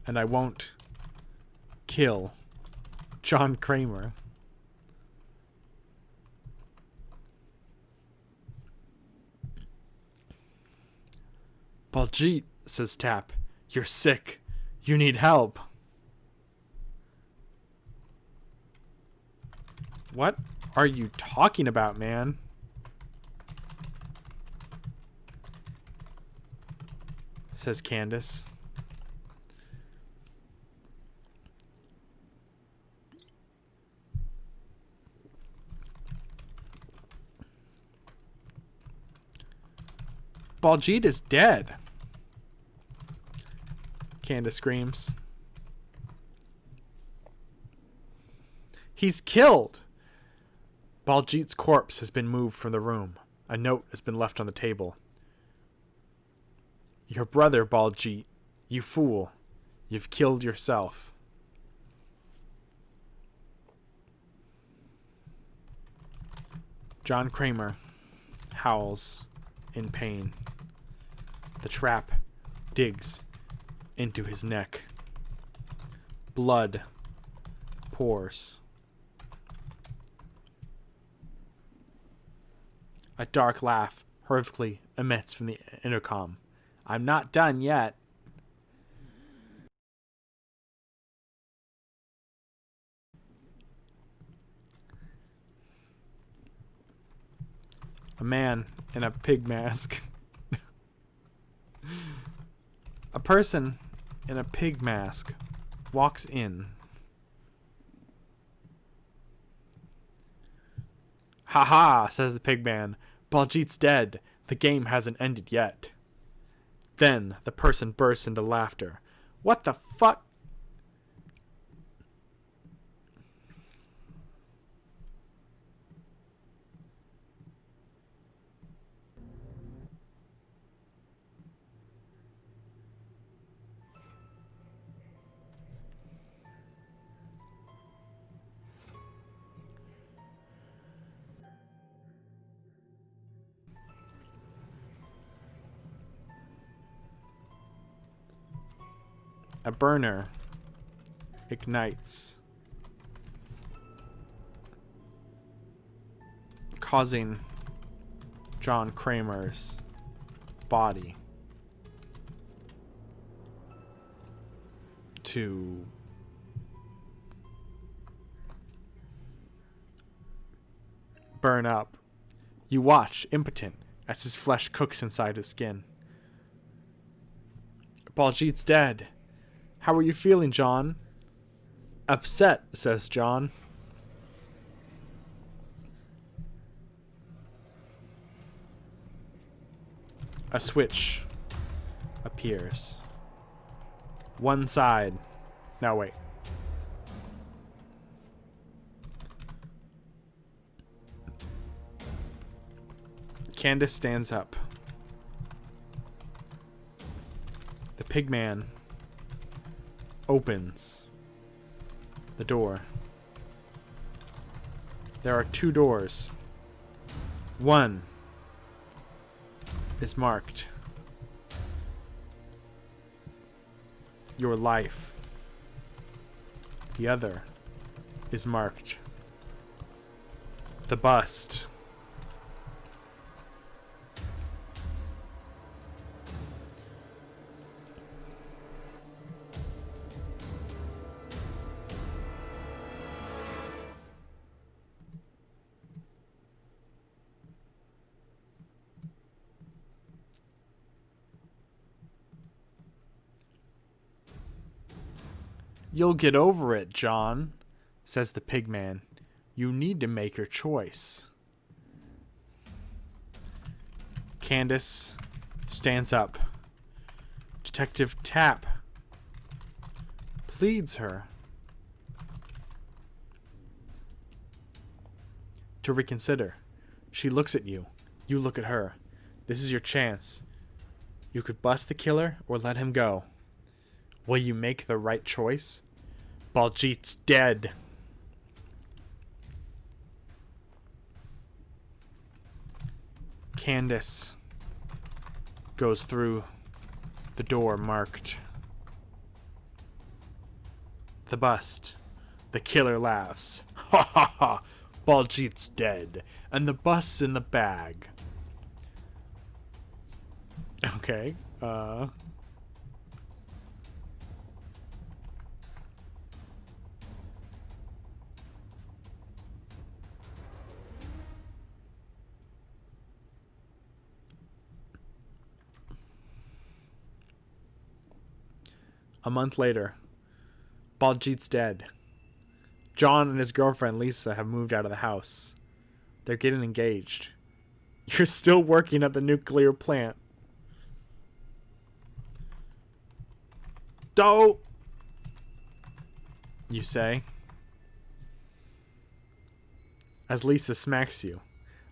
S1: And I won't kill John Kramer. Baljeet, says Tapp, you're sick. You need help. What are you talking about, man? Says Candace. Baljeet is dead. Candace screams. He's killed. Baljeet's corpse has been moved from the room. A note has been left on the table. Your brother, Baljeet. You fool. You've killed yourself. John Kramer howls in pain. The trap digs into his neck. Blood pours. A dark laugh horrifically emits from the intercom. I'm not done yet. A man in a pig mask. A person in a pig mask walks in. Ha ha, says the pigman. Baljeet's dead. The game hasn't ended yet. Then the person bursts into laughter. What the fuck? A burner ignites, causing John Kramer's body to burn up. You watch, impotent, as his flesh cooks inside his skin. Baljeet's dead. How are you feeling, John? Upset, says John. A switch appears. One side. No, wait. Candace stands up. The pigman opens the door. There are two doors. One is marked your life. The other is marked the bust. You'll get over it, John, says the pigman. You need to make your choice. Candace stands up. Detective Tapp pleads her to reconsider. She looks at you. You look at her. This is your chance. You could bust the killer or let him go. Will you make the right choice? Baljeet's dead. Candace goes through the door marked the bust. The killer laughs. Ha ha ha! Baljeet's dead, and the bust's in the bag. Okay, A month later, Baljeet's dead. John and his girlfriend Lisa have moved out of the house. They're getting engaged. You're still working at the nuclear plant. Don't, you say, as Lisa smacks you.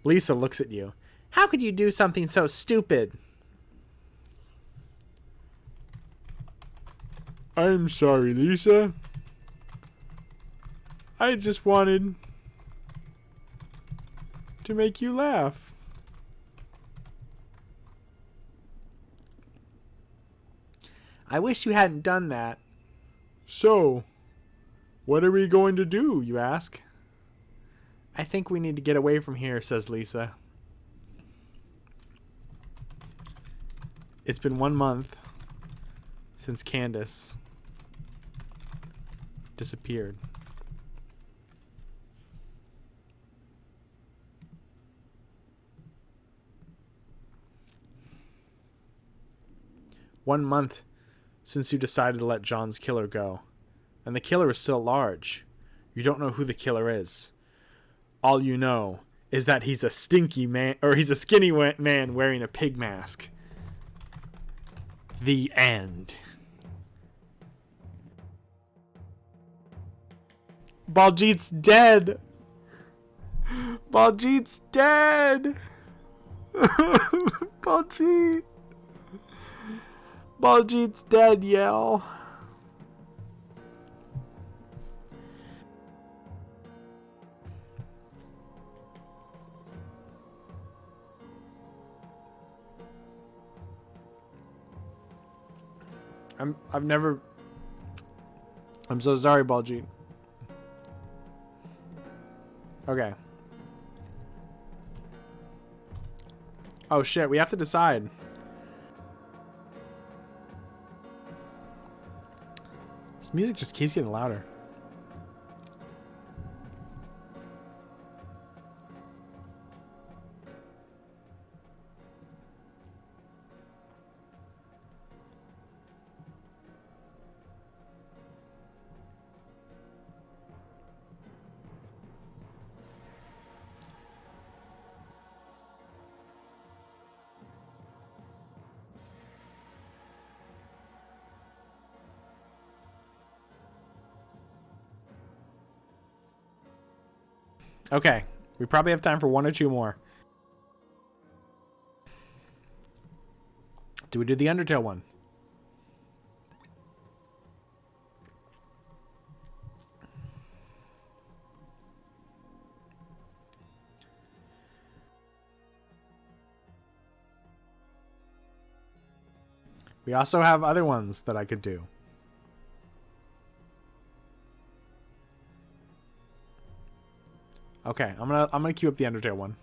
S1: Lisa looks at you. How could you do something so stupid? I'm sorry, Lisa. I just wanted to make you laugh. I wish you hadn't done that. So, what are we going to do, you ask? I think we need to get away from here, says Lisa. It's been 1 month since Candace disappeared. One month since you decided to let John's killer go. And the killer is still large. You don't know who the killer is. All you know is that he's a stinky man, or he's a skinny man wearing a pig mask. The end. Baljeet's dead. Baljeet's dead. Baljeet. Baljeet's dead, yell. I'm so sorry, Baljeet. Okay. Oh shit, we have to decide. This music just keeps getting louder. Okay, we probably have time for one or two more. Do we do the Undertale one? We also have other ones that I could do. Okay, I'm gonna queue up the Undertale one.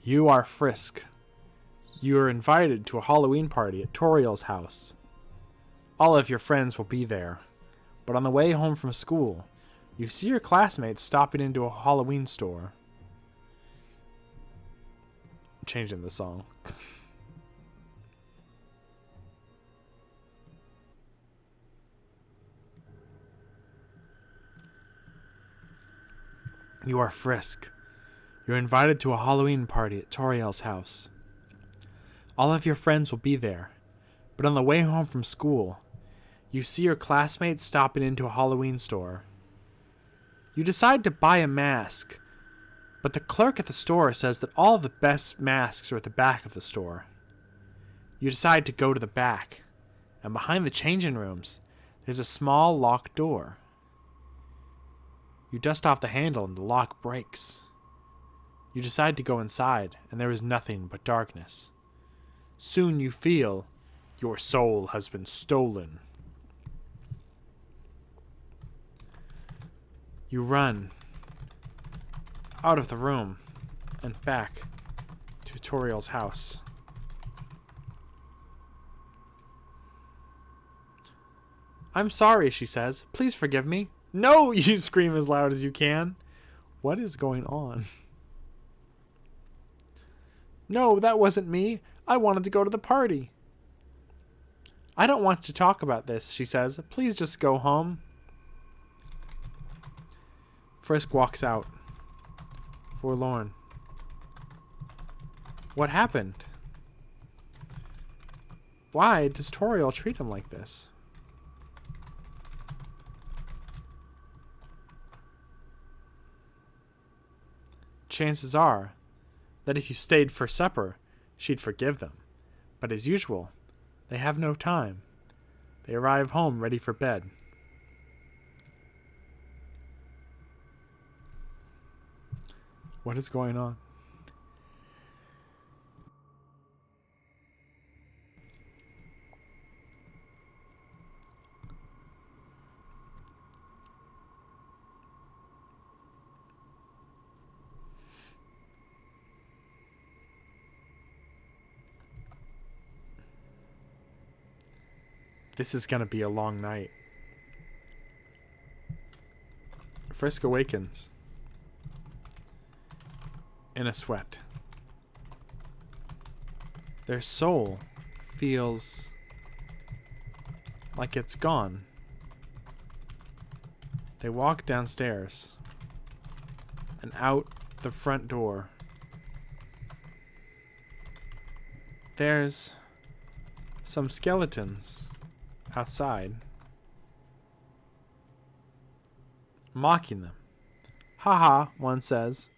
S1: You are Frisk. You are invited to a Halloween party at Toriel's house. All of your friends will be there, but on the way home from school, you see your classmates stopping into a Halloween store. I'm changing the song. You are Frisk. You're invited to a Halloween party at Toriel's house. All of your friends will be there, but on the way home from school, you see your classmates stopping into a Halloween store. You decide to buy a mask, but the clerk at the store says that all the best masks are at the back of the store. You decide to go to the back, and behind the changing rooms, there's a small locked door. You dust off the handle and the lock breaks. You decide to go inside, and there is nothing but darkness. Soon you feel your soul has been stolen. You run out of the room and back to Toriel's house. I'm sorry, she says. Please forgive me. No, you scream as loud as you can. What is going on? No, that wasn't me. I wanted to go to the party. I don't want to talk about this, she says. Please just go home. Frisk walks out, forlorn. What happened? Why does Toriel treat him like this? Chances are that if you stayed for supper, she'd forgive them. But as usual, they have no time. They arrive home ready for bed. What is going on? This is gonna be a long night. Frisk awakens in a sweat. Their soul feels like it's gone. They walk downstairs and out the front door. There's some skeletons outside, mocking them. Haha, one says.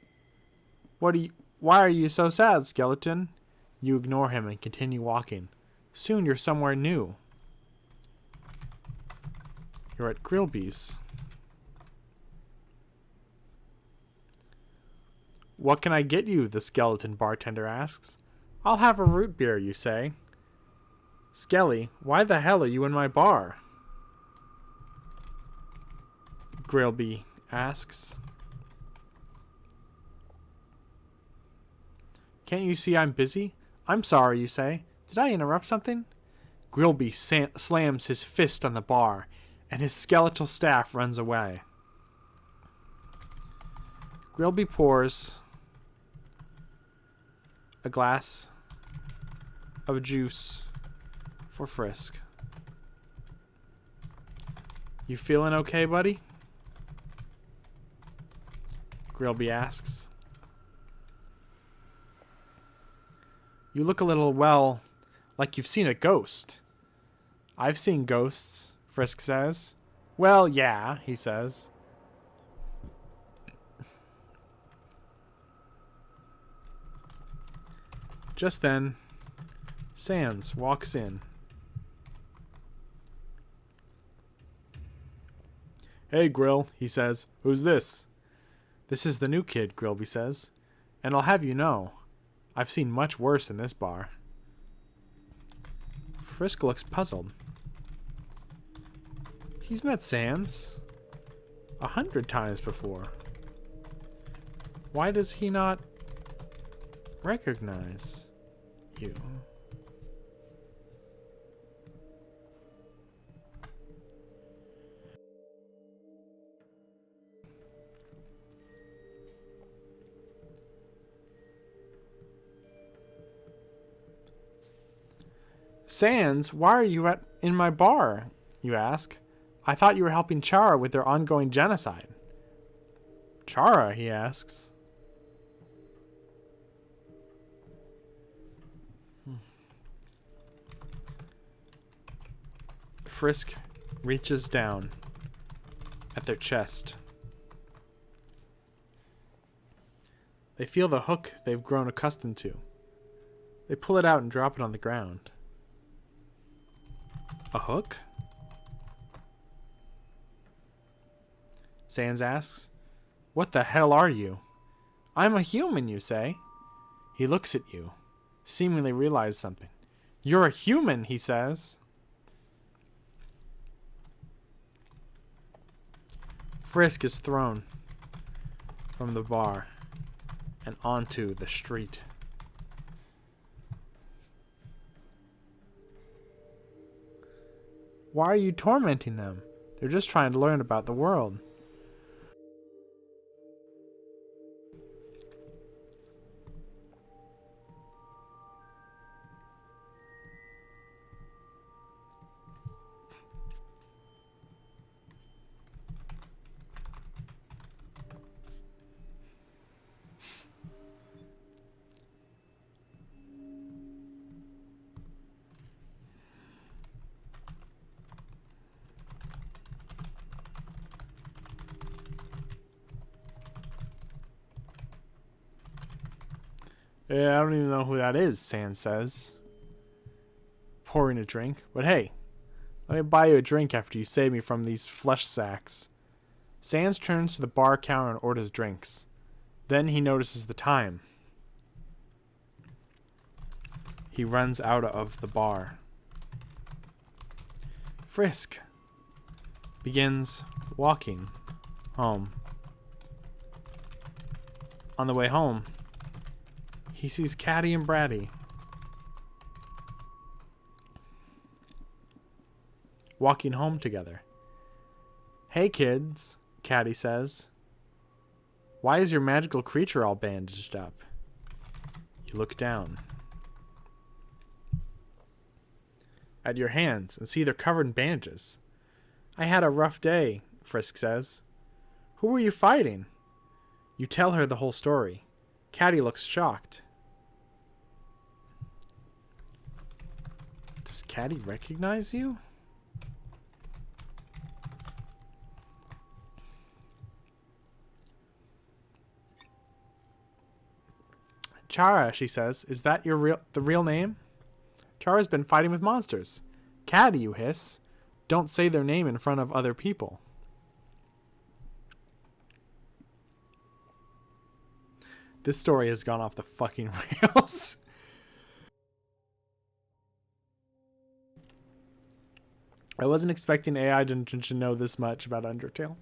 S1: Why are you so sad, skeleton? You ignore him and continue walking. Soon you're somewhere new. You're at Grillby's. What can I get you? The skeleton bartender asks. I'll have a root beer, you say. Skelly, why the hell are you in my bar? Grillby asks. Can't you see I'm busy? I'm sorry, you say. Did I interrupt something? Grillby slams his fist on the bar, and his skeletal staff runs away. Grillby pours a glass of juice for Frisk. You feeling okay, buddy? Grillby asks. You look a little, well, like you've seen a ghost. I've seen ghosts, Frisk says. Well, yeah, he says. Just then, Sans walks in. Hey, Grill, he says. Who's this? This is the new kid, Grillby says. And I'll have you know, I've seen much worse in this bar. Frisk looks puzzled. He's met Sans 100 times before. Why does he not recognize you? Sans, why are you in my bar? You ask. I thought you were helping Chara with their ongoing genocide. Chara, he asks. Frisk reaches down at their chest. They feel the hook they've grown accustomed to. They pull it out and drop it on the ground. A hook? Sans asks. What the hell are you? I'm a human, you say. He looks at you, seemingly realizes something. You're a human, he says. Frisk is thrown from the bar and onto the street. Why are you tormenting them? They're just trying to learn about the world. Yeah, I don't even know who that is, Sans says, pouring a drink. But hey, let me buy you a drink after you save me from these flesh sacks. Sans turns to the bar counter and orders drinks. Then he notices the time. He runs out of the bar. Frisk begins walking home. On the way home, he sees Caddy and Braddy walking home together. Hey kids, Caddy says. Why is your magical creature all bandaged up? You look down. at your hands and see they're covered in bandages. I had a rough day, Frisk says. Who were you fighting? You tell her the whole story. Caddy looks shocked. Does Caddy recognize you? Chara, she says, is that the real name? Chara's been fighting with monsters. Caddy, you hiss. Don't say their name in front of other people. This story has gone off the fucking rails. I wasn't expecting AI to know this much about Undertale.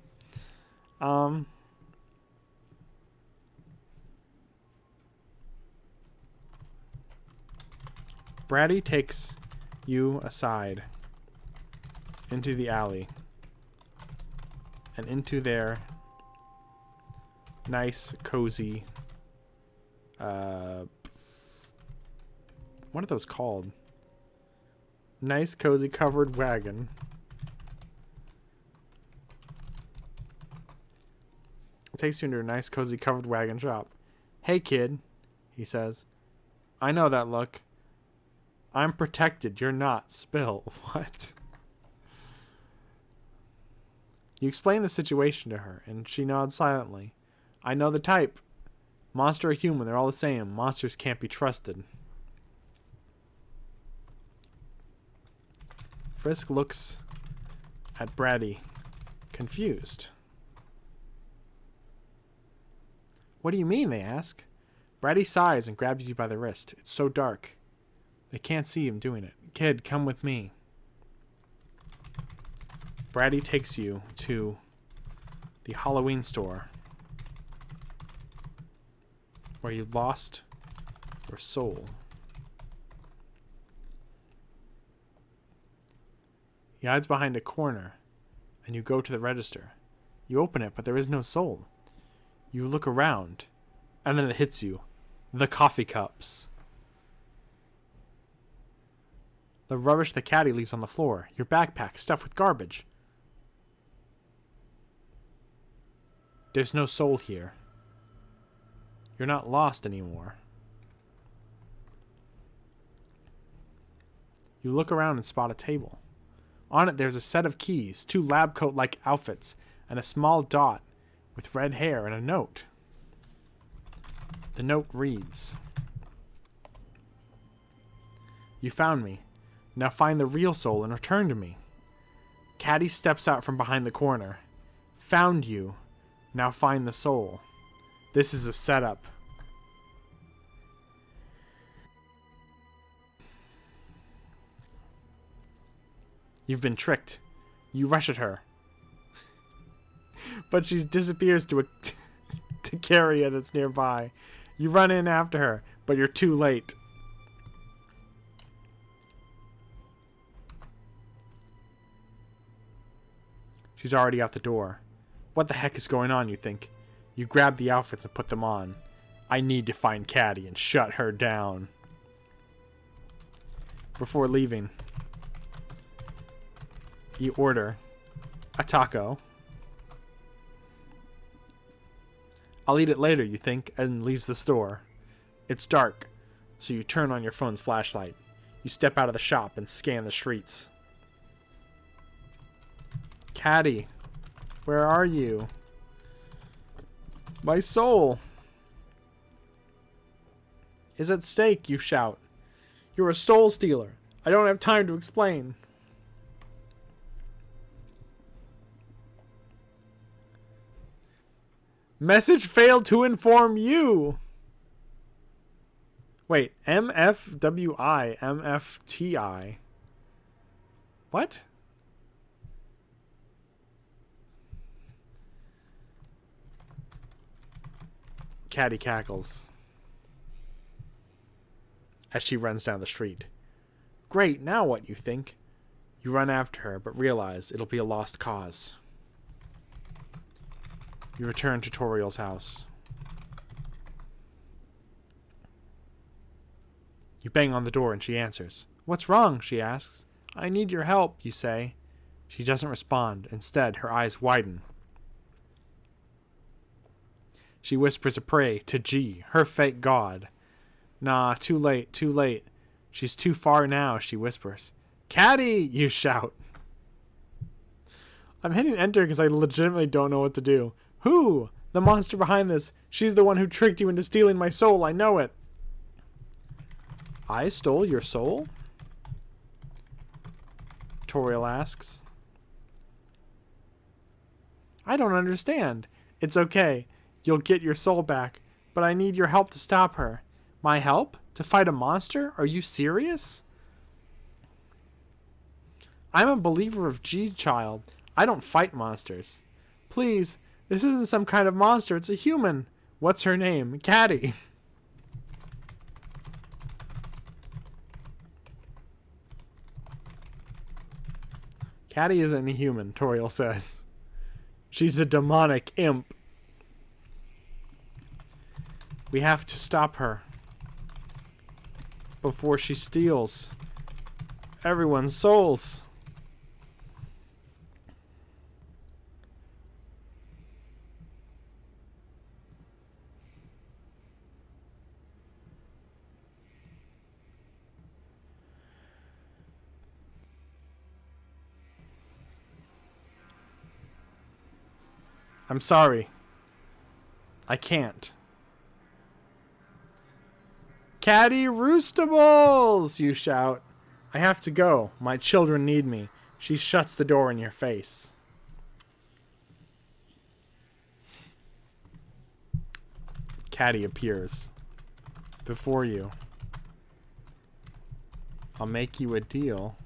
S1: Bratty takes you aside into the alley and into their nice, cozy, what are those called? Nice, cozy, covered wagon. It takes you into a nice, cozy, covered wagon shop. Hey, kid, he says. I know that look. I'm protected. You're not. Spill. What? You explain the situation to her, and she nods silently. I know the type. Monster or human, they're all the same. Monsters can't be trusted. Frisk looks at Bratty, confused. What do you mean, they ask. Bratty sighs and grabs you by the wrist. It's so dark. They can't see him doing it. Kid, come with me. Bratty takes you to the Halloween store where you lost your soul. He hides behind a corner, and you go to the register. You open it, but there is no soul. You look around, and then it hits you. The coffee cups. The rubbish the caddy leaves on the floor. Your backpack stuffed with garbage. There's no soul here. You're not lost anymore. You look around and spot a table. On it there's a set of keys, 2 lab coat-like outfits, and a small dot with red hair and a note. The note reads, You found me. Now find the real soul and return to me. Caddy steps out from behind the corner. Found you. Now find the soul. This is a setup. You've been tricked. You rush at her. But she disappears to carrier that's nearby. You run in after her, but you're too late. She's already out the door. What the heck is going on, you think? You grab the outfits and put them on. I need to find Caddy and shut her down. Before leaving, you order a taco. I'll eat it later, you think, and leaves the store. It's dark, so you turn on your phone's flashlight. You step out of the shop and scan the streets. Caddy, where are you? My soul is at stake, you shout. You're a soul stealer. I don't have time to explain. Message failed to inform you. Wait, MFWI, MFTI. What? Caddy cackles as she runs down the street. Great, now what, you think? You run after her, but realize it'll be a lost cause. You return to Toriel's house. You bang on the door and she answers. What's wrong? She asks. I need your help, you say. She doesn't respond. Instead, her eyes widen. She whispers a prayer to G, her fake god. Nah, too late, too late. She's too far now, she whispers. Caddy, you shout. I'm hitting enter because I legitimately don't know what to do. Who? The monster behind this. She's the one who tricked you into stealing my soul, I know it. I stole your soul? Toriel asks. I don't understand. It's okay. You'll get your soul back, but I need your help to stop her. My help? To fight a monster? Are you serious? I'm a believer of G, child. I don't fight monsters. Please, this isn't some kind of monster. It's a human. What's her name? Caddy. Caddy isn't a human, Toriel says. She's a demonic imp. We have to stop her before she steals everyone's souls. I'm sorry. I can't. Caddy Roostables, you shout. I have to go. My children need me. She shuts the door in your face. Caddy appears before you. I'll make you a deal,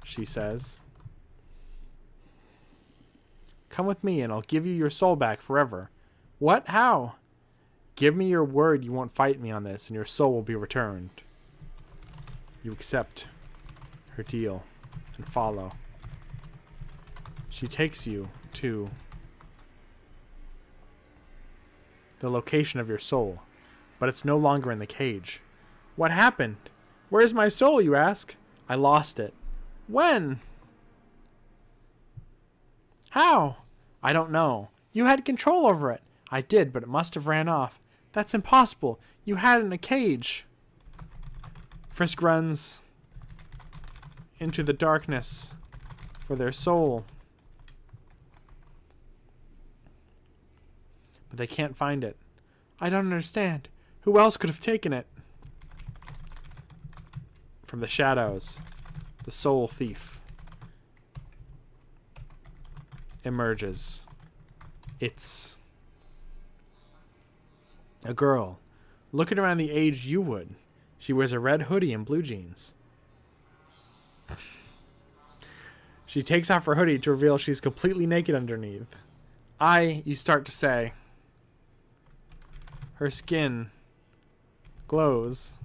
S1: she says. Come with me and I'll give you your soul back forever. What? How? Give me your word you won't fight me on this and your soul will be returned. You accept her deal and follow. She takes you to the location of your soul, but it's no longer in the cage. What happened? Where's my soul, you ask? I lost it. When? How? I don't know. You had control over it. I did, but it must have ran off. That's impossible. You had it in a cage. Frisk runs into the darkness for their soul. But they can't find it. I don't understand. Who else could have taken it? From the shadows, the soul thief emerges. It's a girl, looking around the age you would. She wears a red hoodie and blue jeans. She takes off her hoodie to reveal she's completely naked underneath. You start to say. Her skin glows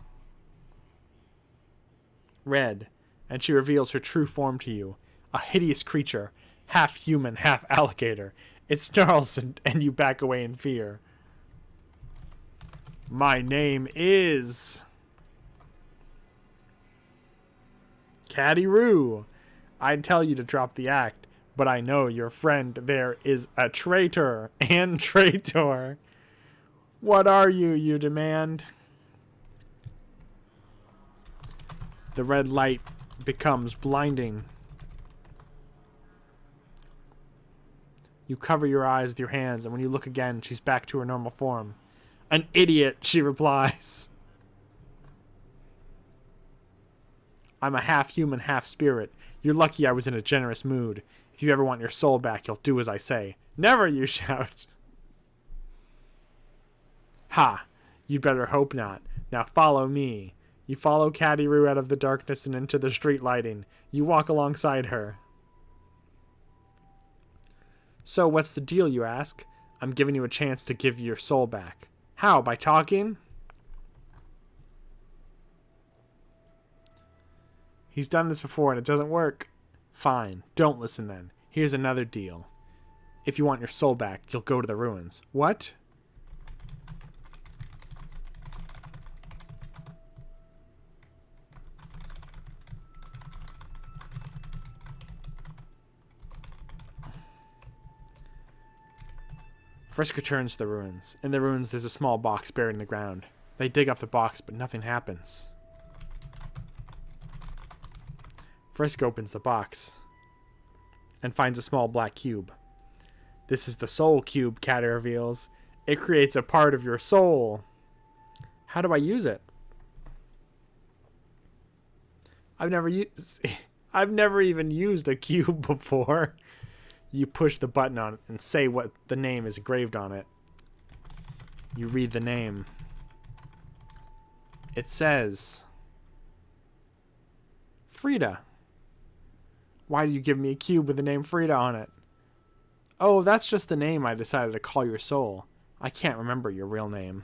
S1: red, and she reveals her true form to you. A hideous creature, half human, half alligator. It snarls and you back away in fear. My name is Caddy Roo. I'd tell you to drop the act, but I know your friend there is a traitor and traitor. What are you, you demand? The red light becomes blinding. You cover your eyes with your hands, and when you look again, she's back to her normal form. An idiot, she replies. I'm a half human, half spirit. You're lucky I was in a generous mood. If you ever want your soul back, you'll do as I say. Never, you shout. Ha! You'd better hope not. Now follow me. You follow Caddy Roo out of the darkness and into the street lighting. You walk alongside her. So what's the deal, you ask? I'm giving you a chance to give your soul back. How? By talking? He's done this before and it doesn't work. Fine, don't listen then. Here's another deal. If you want your soul back, you'll go to the ruins. What? Frisk returns to the ruins. In the ruins, there's a small box buried in the ground. They dig up the box, but nothing happens. Frisk opens the box and finds a small black cube. This is the soul cube, Caddy reveals. It creates a part of your soul. How do I use it? I've never even used a cube before. You push the button on it and say what the name is engraved on it. You read the name. It says Frida. Why do you give me a cube with the name Frida on it? Oh, that's just the name I decided to call your soul. I can't remember your real name.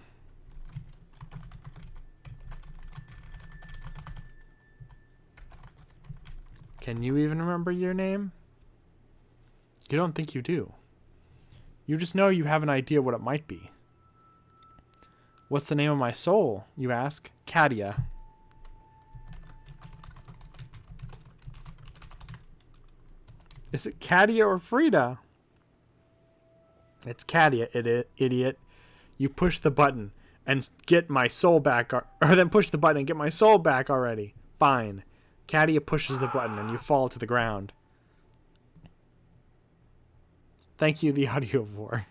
S1: Can you even remember your name? You don't think you do. You just know you have an idea what it might be. What's the name of my soul, you ask? Katia. Is it Katia or Frida? It's Katia, idiot. You push the button and get my soul back, or then push the button and get my soul back already. Fine. Katia pushes the button and you fall to the ground. Thank you, the Audiovore.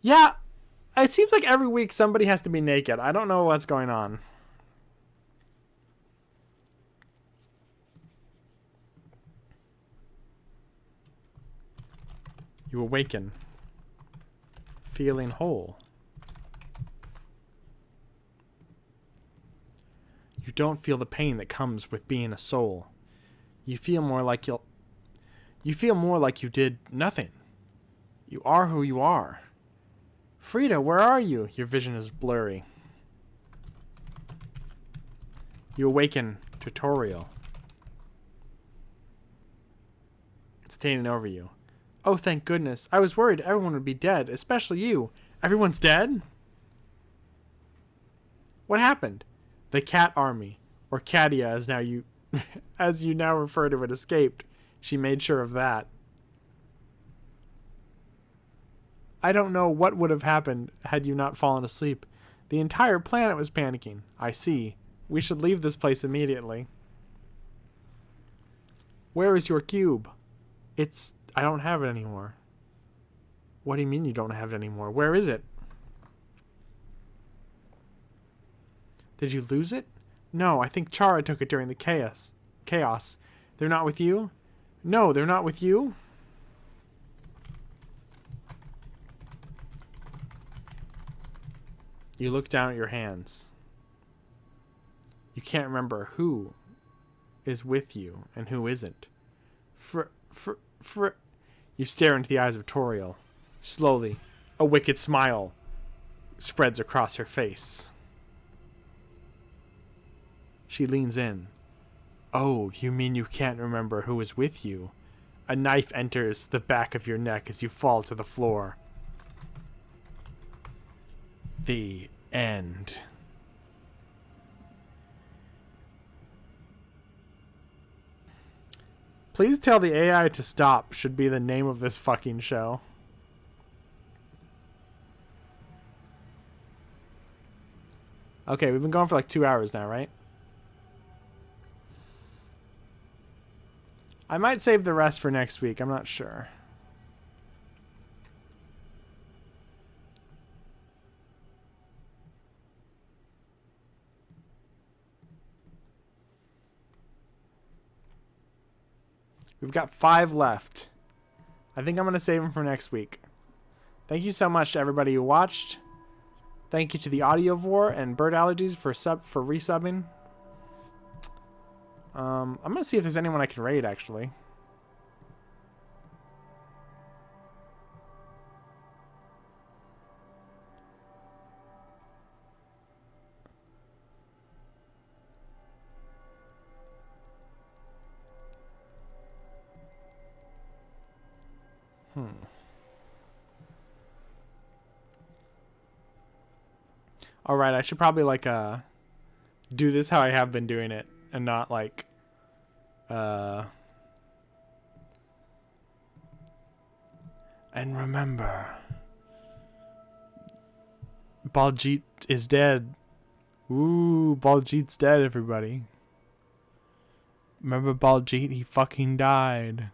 S1: Yeah, it seems like every week somebody has to be naked. I don't know what's going on. You awaken, feeling whole. You don't feel the pain that comes with being a soul. You feel more like you did nothing. You are who you are. Frida, where are you? Your vision is blurry. You awaken, tutorial. Standing over you. Oh, thank goodness. I was worried everyone would be dead, especially you. Everyone's dead? What happened? The cat army, or Katia as you now refer to it, escaped. She made sure of that. I don't know what would have happened had you not fallen asleep. The entire planet was panicking. I see. We should leave this place immediately. Where is your cube? I don't have it anymore. What do you mean you don't have it anymore? Where is it? Did you lose it? No, I think Chara took it during the chaos. They're not with you? No, they're not with you? You look down at your hands. You can't remember who is with you and who isn't. You stare into the eyes of Toriel. Slowly, a wicked smile spreads across her face. She leans in. Oh, you mean you can't remember who is with you? A knife enters the back of your neck as you fall to the floor. The end. Please tell the AI to stop should be the name of this fucking show. Okay, we've been going for like 2 hours now, right? I might save the rest for next week. I'm not sure. We've got 5 left. I think I'm going to save them for next week. Thank you so much to everybody who watched. Thank you to the Audiovore and Bird Allergies for resubbing. I'm going to see if there's anyone I can raid, actually. Alright, I should probably, like, do this how I have been doing it, and not, like, And remember, Baljeet is dead. Ooh, Baljeet's dead, everybody. Remember Baljeet? He fucking died.